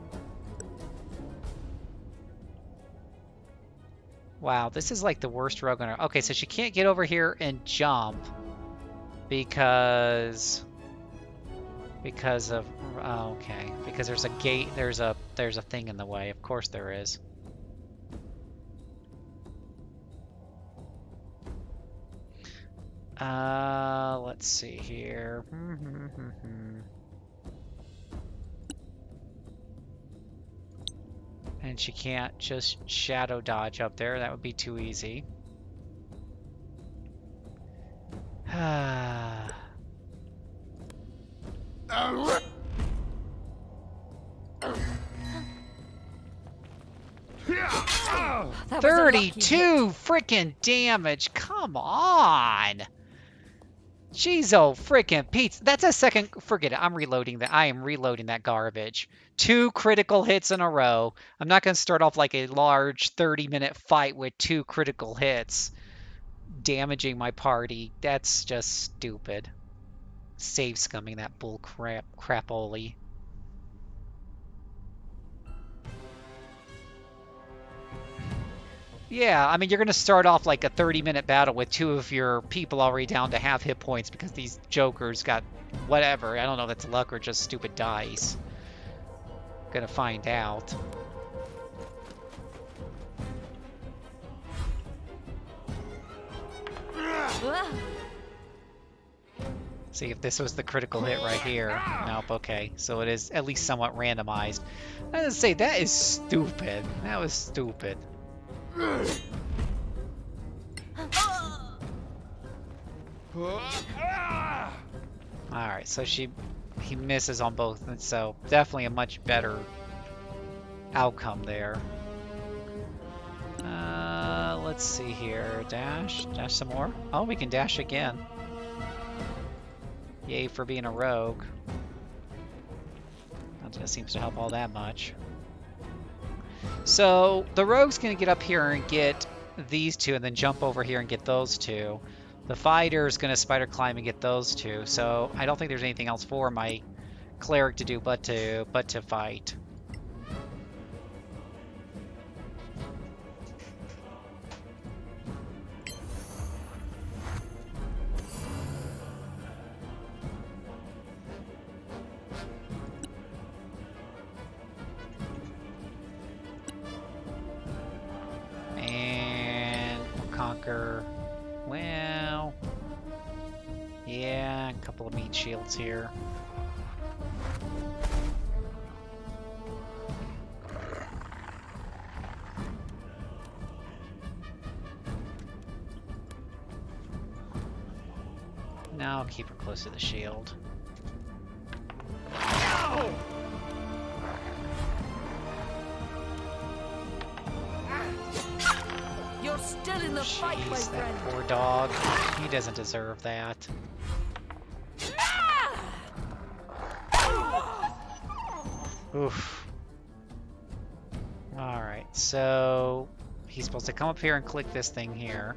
Wow, this is like the worst rogue on her. Okay, so she can't get over here and jump because of okay, because there's a gate, there's a thing in the way. Of course there is. Let's see here. And she can't just shadow dodge up there. That would be too easy. 32 freaking damage. Come on. Jeez, oh freaking Pete. That's a second. Forget it. I'm reloading that. I am reloading that garbage. 2 critical hits in a row. I'm not going to start off like a large 30-minute fight with 2 critical hits, damaging my party. That's just stupid. Save scumming that bull crapoli. Yeah, I mean, you're going to start off like a 30-minute battle with 2 of your people already down to half hit points because these jokers got whatever. I don't know if that's luck or just stupid dice. Gonna find out. See if this was the critical hit right here. Nope, okay. So it is at least somewhat randomized. I was say, that is stupid. That was stupid. Alright, so he misses on both, and so definitely a much better outcome there. Let's see here. Dash some more. Oh, we can dash again. Yay for being a rogue. That just seems to help all that much. So the rogue's gonna get up here and get these two and then jump over here and get those two. The fighter's gonna spider climb and get those two. So I don't think there's anything else for my cleric to do but to fight. And we'll conquer, well, yeah, a couple of meat shields here. Now I'll keep her close to the shield. You're still in the fight, my Jeez, friend. that poor dog. He doesn't deserve that. Oof. Alright, so he's supposed to come up here and click this thing here.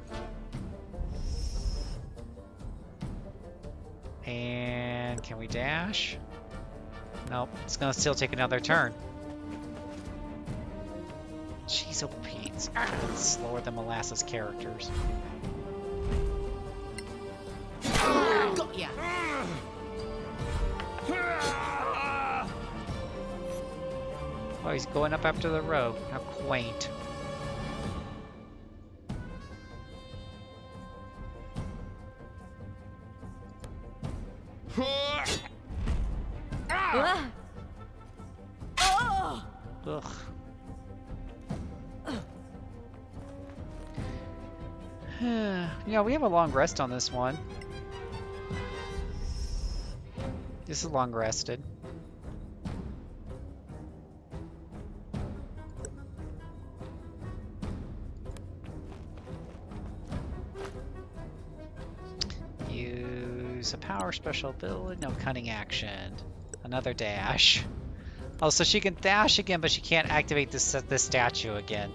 And can we dash? Nope, it's gonna still take another turn. Jeez, oh Pete's slower than molasses characters. Got ya. Oh, he's going up after the rogue. How quaint. Ah! Oh! Ugh. Yeah, we have a long rest on this one. This is long rested. Use a power special ability. No, cunning action. Another dash. Oh, so she can dash again, but she can't activate this statue again.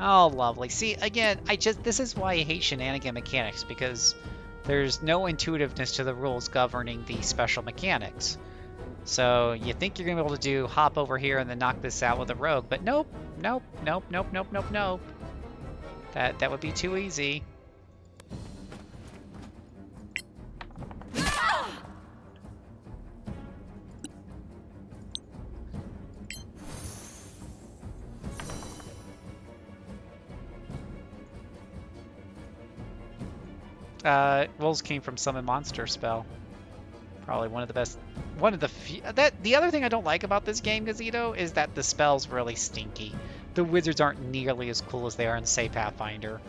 Oh, lovely. See, again, this is why I hate shenanigan mechanics, because there's no intuitiveness to the rules governing the special mechanics. So you think you're gonna be able to do hop over here and then knock this out with a rogue, but nope, nope, nope, nope, nope, nope, nope. That would be too easy. Wolves came from Summon Monster spell. Probably one of the best, one of the few. The other thing I don't like about this game, Gazito, is that the spell's really stinky. The wizards aren't nearly as cool as they are in, say, Pathfinder.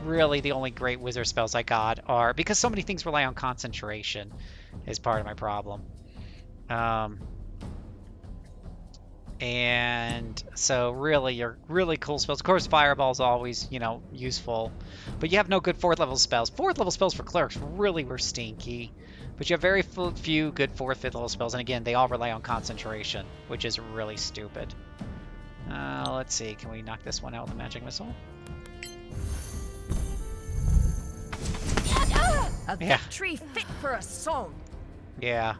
Really, the only great wizard spells I got are, because so many things rely on concentration, is part of my problem. And so really, your really cool spells. Of course, Fireball's always, useful. But you have no good 4th level spells. 4th level spells for clerics really were stinky. But you have very few good 4th, 5th level spells. And again, they all rely on concentration, which is really stupid. Let's see. Can we knock this one out with a magic missile? A victory fit for a song. Yeah.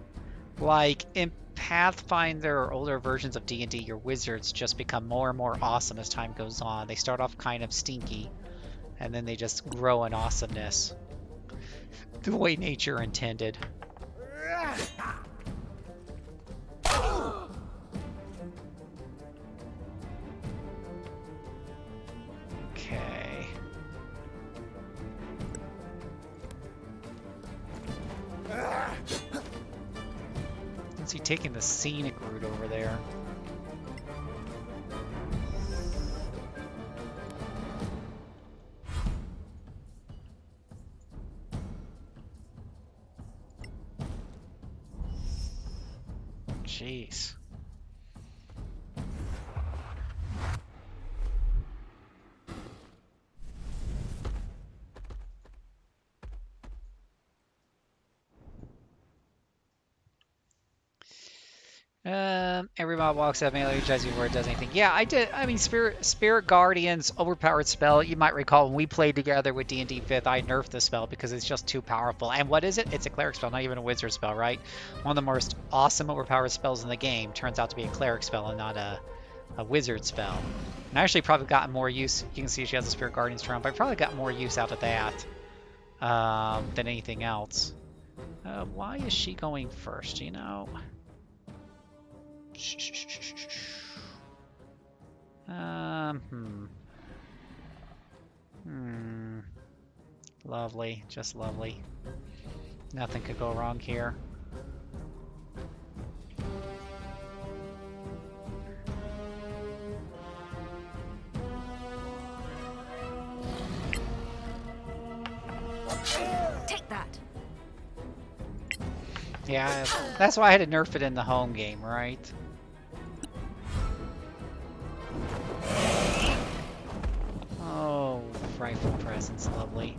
Like, in Pathfinder or older versions of D&D, your wizards just become more and more awesome as time goes on. They start off kind of stinky, and then they just grow in awesomeness. The way nature intended. Okay. Is he taking the scenic route over there? Jeez. Every mob walks up melee judges before it does anything. Yeah, I did. I mean, Spirit Guardian's overpowered spell. You might recall when we played together with D&D 5th, I nerfed the spell because it's just too powerful. And what is it? It's a cleric spell, not even a wizard spell, right? One of the most awesome overpowered spells in the game turns out to be a cleric spell and not a wizard spell. And I actually probably gotten more use. You can see she has a Spirit Guardian's Trump. I probably got more use out of that than anything else. Why is she going first? You know. Lovely, just lovely. Nothing could go wrong here. Take that. Yeah, that's why I had to nerf it in the home game, right? Oh, rifle presence, lovely.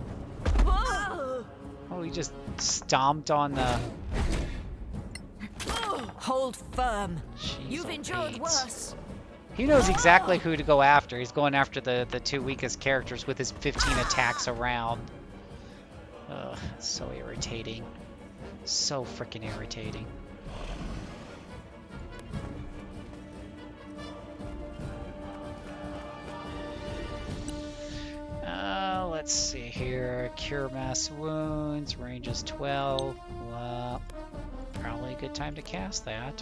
Oh, he just stomped on the... Hold firm. Jeez, You've endured Pete. worse. He knows exactly who to go after. He's going after the two weakest characters with his 15 attacks around. Ugh, so irritating. So freaking irritating. Let's see here. Cure mass wounds. Range is 12. Well, probably a good time to cast that.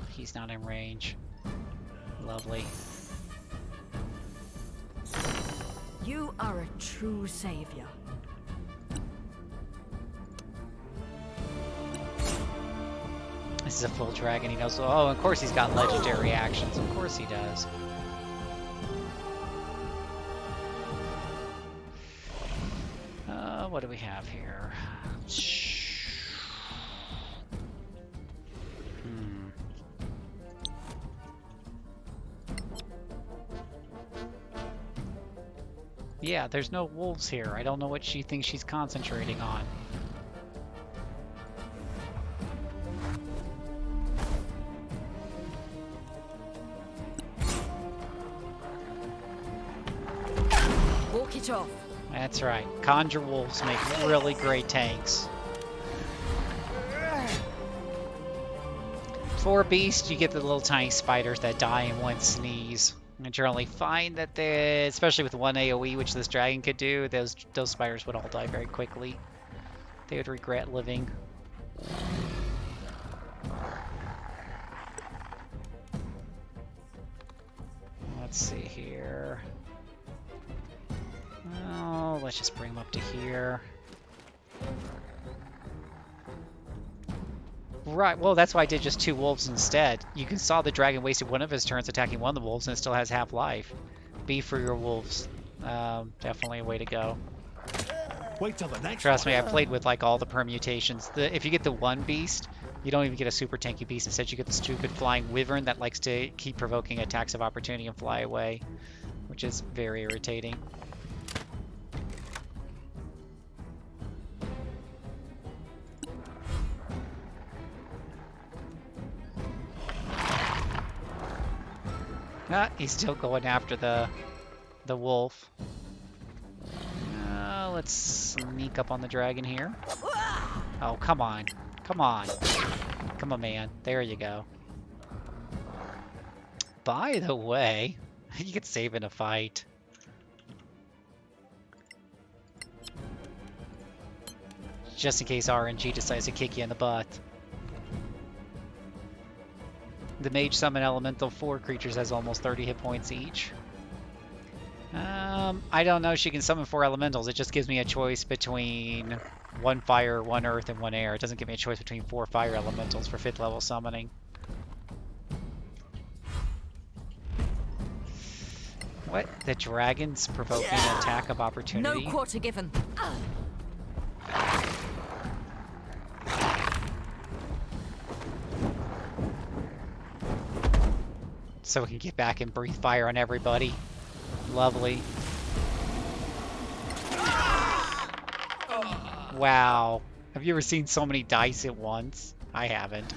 He's not in range. Lovely. You are a true savior. This is a full dragon. He knows. Oh, of course he's got legendary actions. Of course he does. What do we have here? Yeah, there's no wolves here. I don't know what she thinks she's concentrating on. Walk it off. That's right. Conjure wolves make really great tanks. For beast, you get the little tiny spiders that die in one sneeze. And generally find that they, especially with one AoE, which this dragon could do, those spiders would all die very quickly. They would regret living. Let's see here. Oh, let's just bring them up to here. Right, well, that's why I did just 2 wolves instead. You can saw the dragon wasted one of his turns attacking one of the wolves and it still has half life. B for your wolves. Definitely a way to go. Wait till the next Trust one. me, I played with like all the permutations. If you get the one beast, you don't even get a super tanky beast. Instead, you get the stupid flying wyvern that likes to keep provoking attacks of opportunity and fly away, which is very irritating. Ah, he's still going after the wolf. Let's sneak up on the dragon here. Oh, come on. Come on. Come on, man. There you go. By the way, you could save in a fight. Just in case RNG decides to kick you in the butt. The Mage Summon Elemental 4 creatures has almost 30 hit points each. I don't know. She can summon 4 elementals. It just gives me a choice between 1 fire, 1 earth, and 1 air. It doesn't give me a choice between 4 fire elementals for 5th level summoning. What? The dragon's provoking an attack of opportunity? No quarter given. So we can get back and breathe fire on everybody. Lovely. Wow. Have you ever seen so many dice at once? I haven't.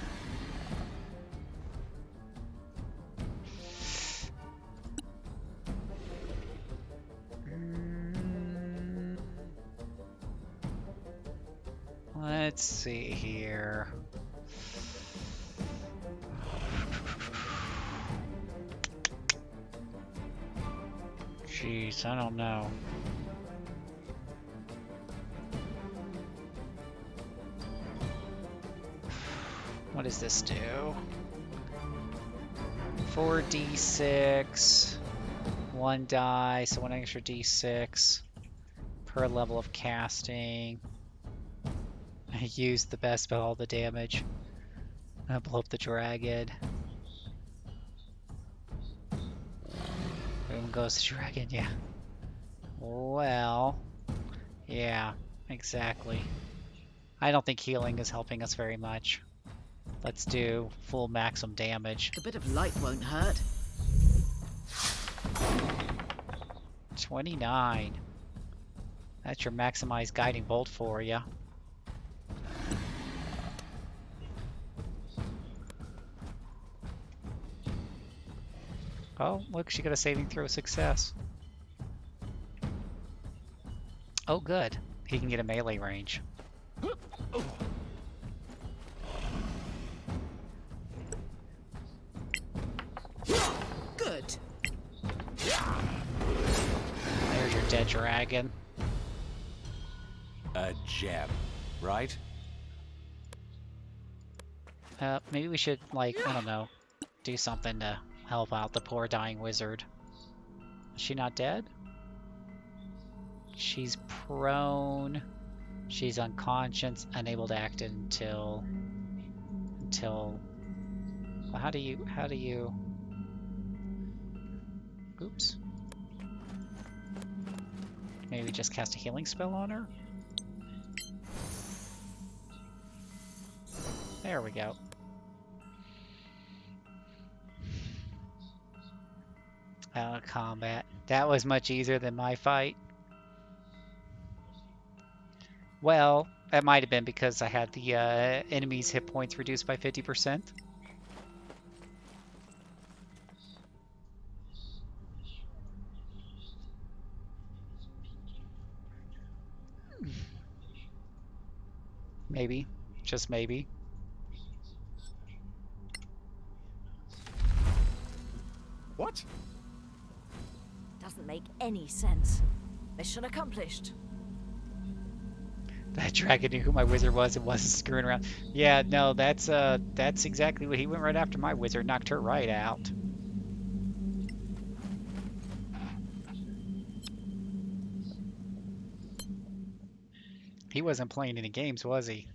Let's see here. Jeez, I don't know. What does this do? 4d6, 1 die, so 1 extra d6 per level of casting. I used the best of all the damage. I blow up the dragon. Boom goes the dragon, yeah. Well, yeah, exactly. I don't think healing is helping us very much. Let's do full maximum damage. A bit of light won't hurt. 29. That's your maximized guiding bolt for you. Oh, look, she got a saving throw success. Oh, good. He can get a melee range. Good. There's your dead dragon. A gem, right? Maybe we should, like, I don't know, do something to help out the poor dying wizard. Is she not dead? She's prone. She's unconscious, unable to act until... Well, how do you... Oops. Maybe just cast a healing spell on her? There we go. Out of combat. That was much easier than my fight. Well, that might have been because I had the enemy's hit points reduced by 50%. Maybe. Just maybe. What? Doesn't make any sense. Mission accomplished. That dragon knew who my wizard was and wasn't screwing around. Yeah, no, that's exactly what he went right after my wizard, knocked her right out. He wasn't playing any games, was he?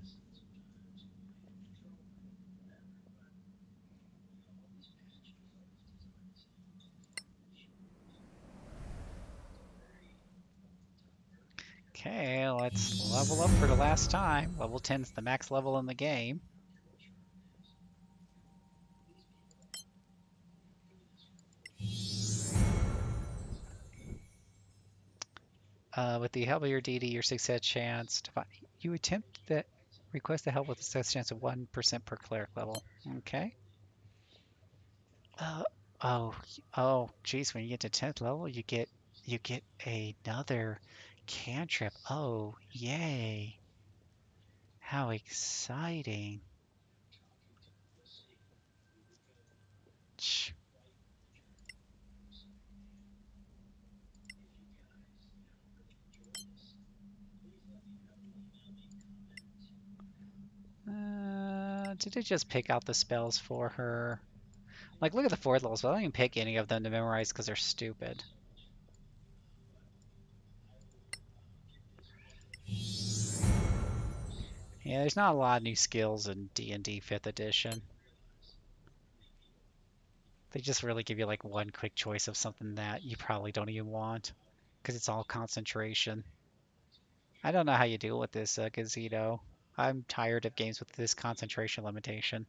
Okay, let's level up for the last time. Level 10 is the max level in the game. With the help of your deity, your success chance to find, you attempt that request the help with a success chance of 1% per cleric level. Okay. Oh, geez, when you get to 10th level, you get another cantrip. Oh, yay. How exciting. Ch- Did it just pick out the spells for her? Like, look at the 4th levels, but I don't even pick any of them to memorize because they're stupid. Yeah, there's not a lot of new skills in D&D 5th edition. They just really give you like one quick choice of something that you probably don't even want because it's all concentration. I don't know how you deal with this, Gazito. I'm tired of games with this concentration limitation.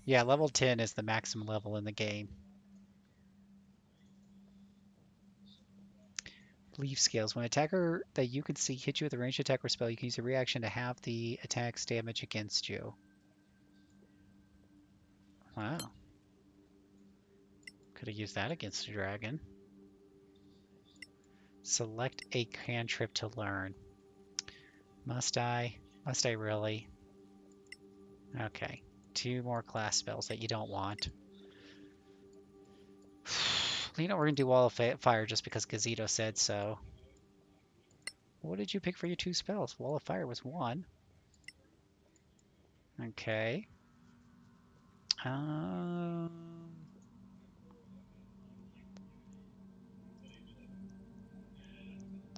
Yeah, level 10 is the maximum level in the game. Leaf skills. When an attacker that you can see hit you with a ranged attack or spell, you can use a reaction to have the attack's damage against you. Wow. Could have used that against the dragon. Select a cantrip to learn. Must I? Must I really? Okay. 2 more class spells that you don't want. You know, we're gonna do Wall of Fire just because Gazito said so. What did you pick for your 2 spells? Wall of Fire was 1. Okay.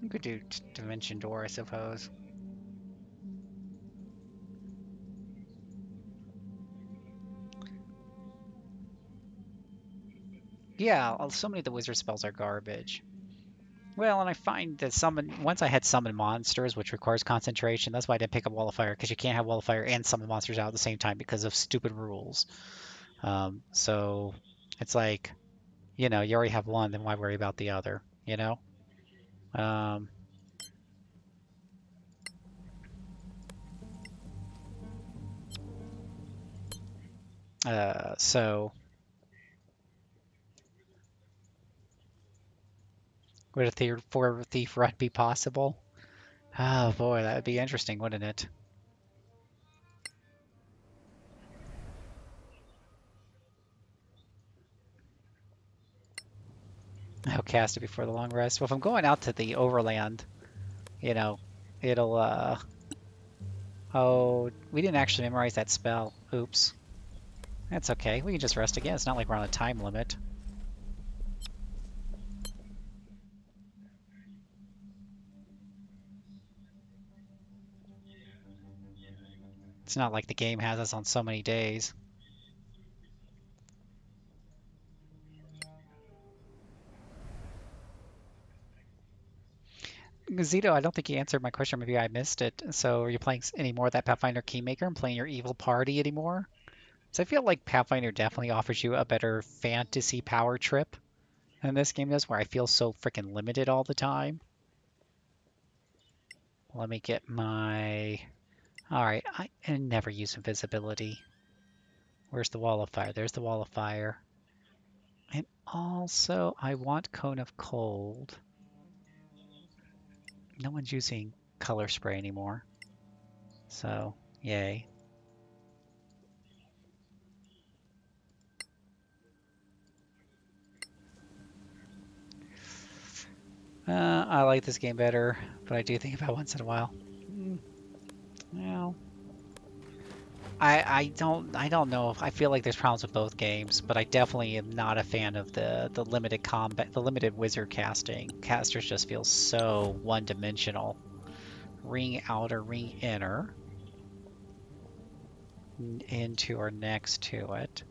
You could do Dimension Door, I suppose. Yeah, so many of the wizard spells are garbage. Well, and I find that once I had summon monsters, which requires concentration, that's why I didn't pick up Wall of Fire, because you can't have Wall of Fire and summon monsters out at the same time because of stupid rules. So it's like, you know, you already have one, then why worry about the other, you know? So would a 4-thief run be possible? Oh boy, that would be interesting, wouldn't it? I'll cast it before the long rest. Well, if I'm going out to the overland, you know, it'll, oh, we didn't actually memorize that spell. Oops. That's okay. We can just rest again. It's not like we're on a time limit. It's not like the game has us on so many days. Zito, I don't think you answered my question. Maybe I missed it. So are you playing any more of that Pathfinder Keymaker and playing your evil party anymore? So I feel like Pathfinder definitely offers you a better fantasy power trip than this game does, where I feel so freaking limited all the time. Let me get my... Alright, I never use invisibility. Where's the Wall of Fire? There's the Wall of Fire. And also, I want Cone of Cold. No one's using color spray anymore. So, yay. I like this game better, but I do think about it once in a while. Well, I don't know. I feel like there's problems with both games, but I definitely am not a fan of the limited combat, the limited wizard casting. Casters just feel so one-dimensional. Ring outer, ring inner. Into or next to it.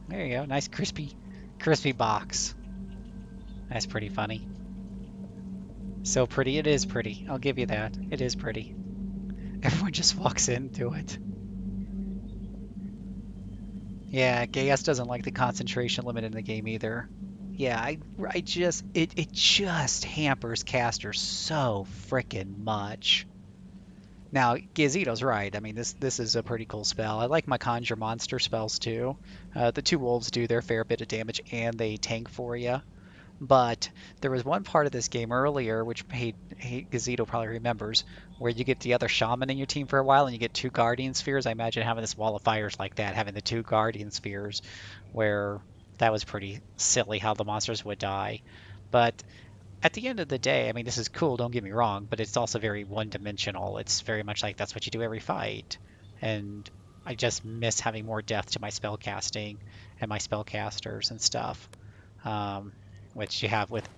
There you go. Nice crispy box. That's pretty funny. So pretty. It is pretty. I'll give you that. It is pretty. Everyone just walks into it. Yeah, Gaius doesn't like the concentration limit in the game either. Yeah, it just hampers casters so frickin' much. Now, Gazito's right. I mean, this is a pretty cool spell. I like my conjure monster spells too. The 2 wolves do their fair bit of damage and they tank for you. But there was one part of this game earlier, which Gazito probably remembers, where you get the other shaman in your team for a while and you get 2 guardian spheres. I imagine having this wall of fires like that, having the 2 guardian spheres, where that was pretty silly how the monsters would die. But at the end of the day, I mean, this is cool, don't get me wrong, but it's also very one-dimensional. It's very much like that's what you do every fight. And I just miss having more depth to my spell casting and my spellcasters and stuff. Which you have with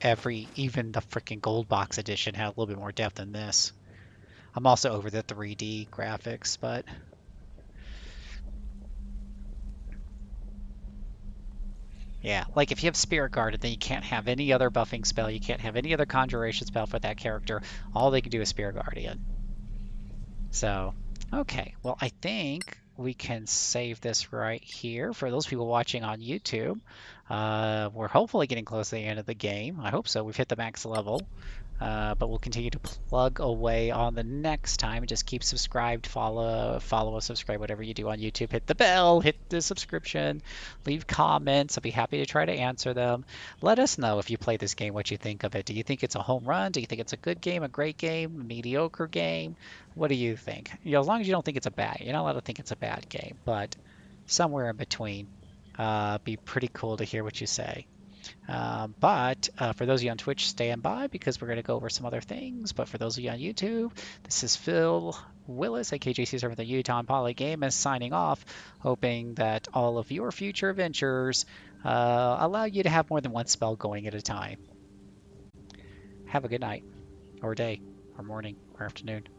even the freaking gold box edition had a little bit more depth than this. I'm also over the 3D graphics, but... Yeah, like if you have Spirit Guard, then you can't have any other buffing spell, you can't have any other conjuration spell for that character. All they can do is Spirit Guardian. So, okay, well I think we can save this right here. For those people watching on YouTube, we're hopefully getting close to the end of the game. I hope so. We've hit the max level. But we'll continue to plug away on the next time. Just keep subscribed, follow us, subscribe, whatever you do on YouTube. Hit the bell, hit the subscription, leave comments. I'll be happy to try to answer them. Let us know if you play this game, what you think of it. Do you think it's a home run? Do you think it's a good game, a great game, a mediocre game? What do you think? You know, as long as you don't think it's a bad, you're not allowed to think it's a bad game, but somewhere in between. Be pretty cool to hear what you say. But for those of you on Twitch, stand by because we're going to go over some other things. But for those of you on YouTube, this is Phil Willis, aka JCServant, the Utah Poly Game, is signing off, hoping that all of your future adventures allow you to have more than one spell going at a time. Have a good night, or day, or morning, or afternoon.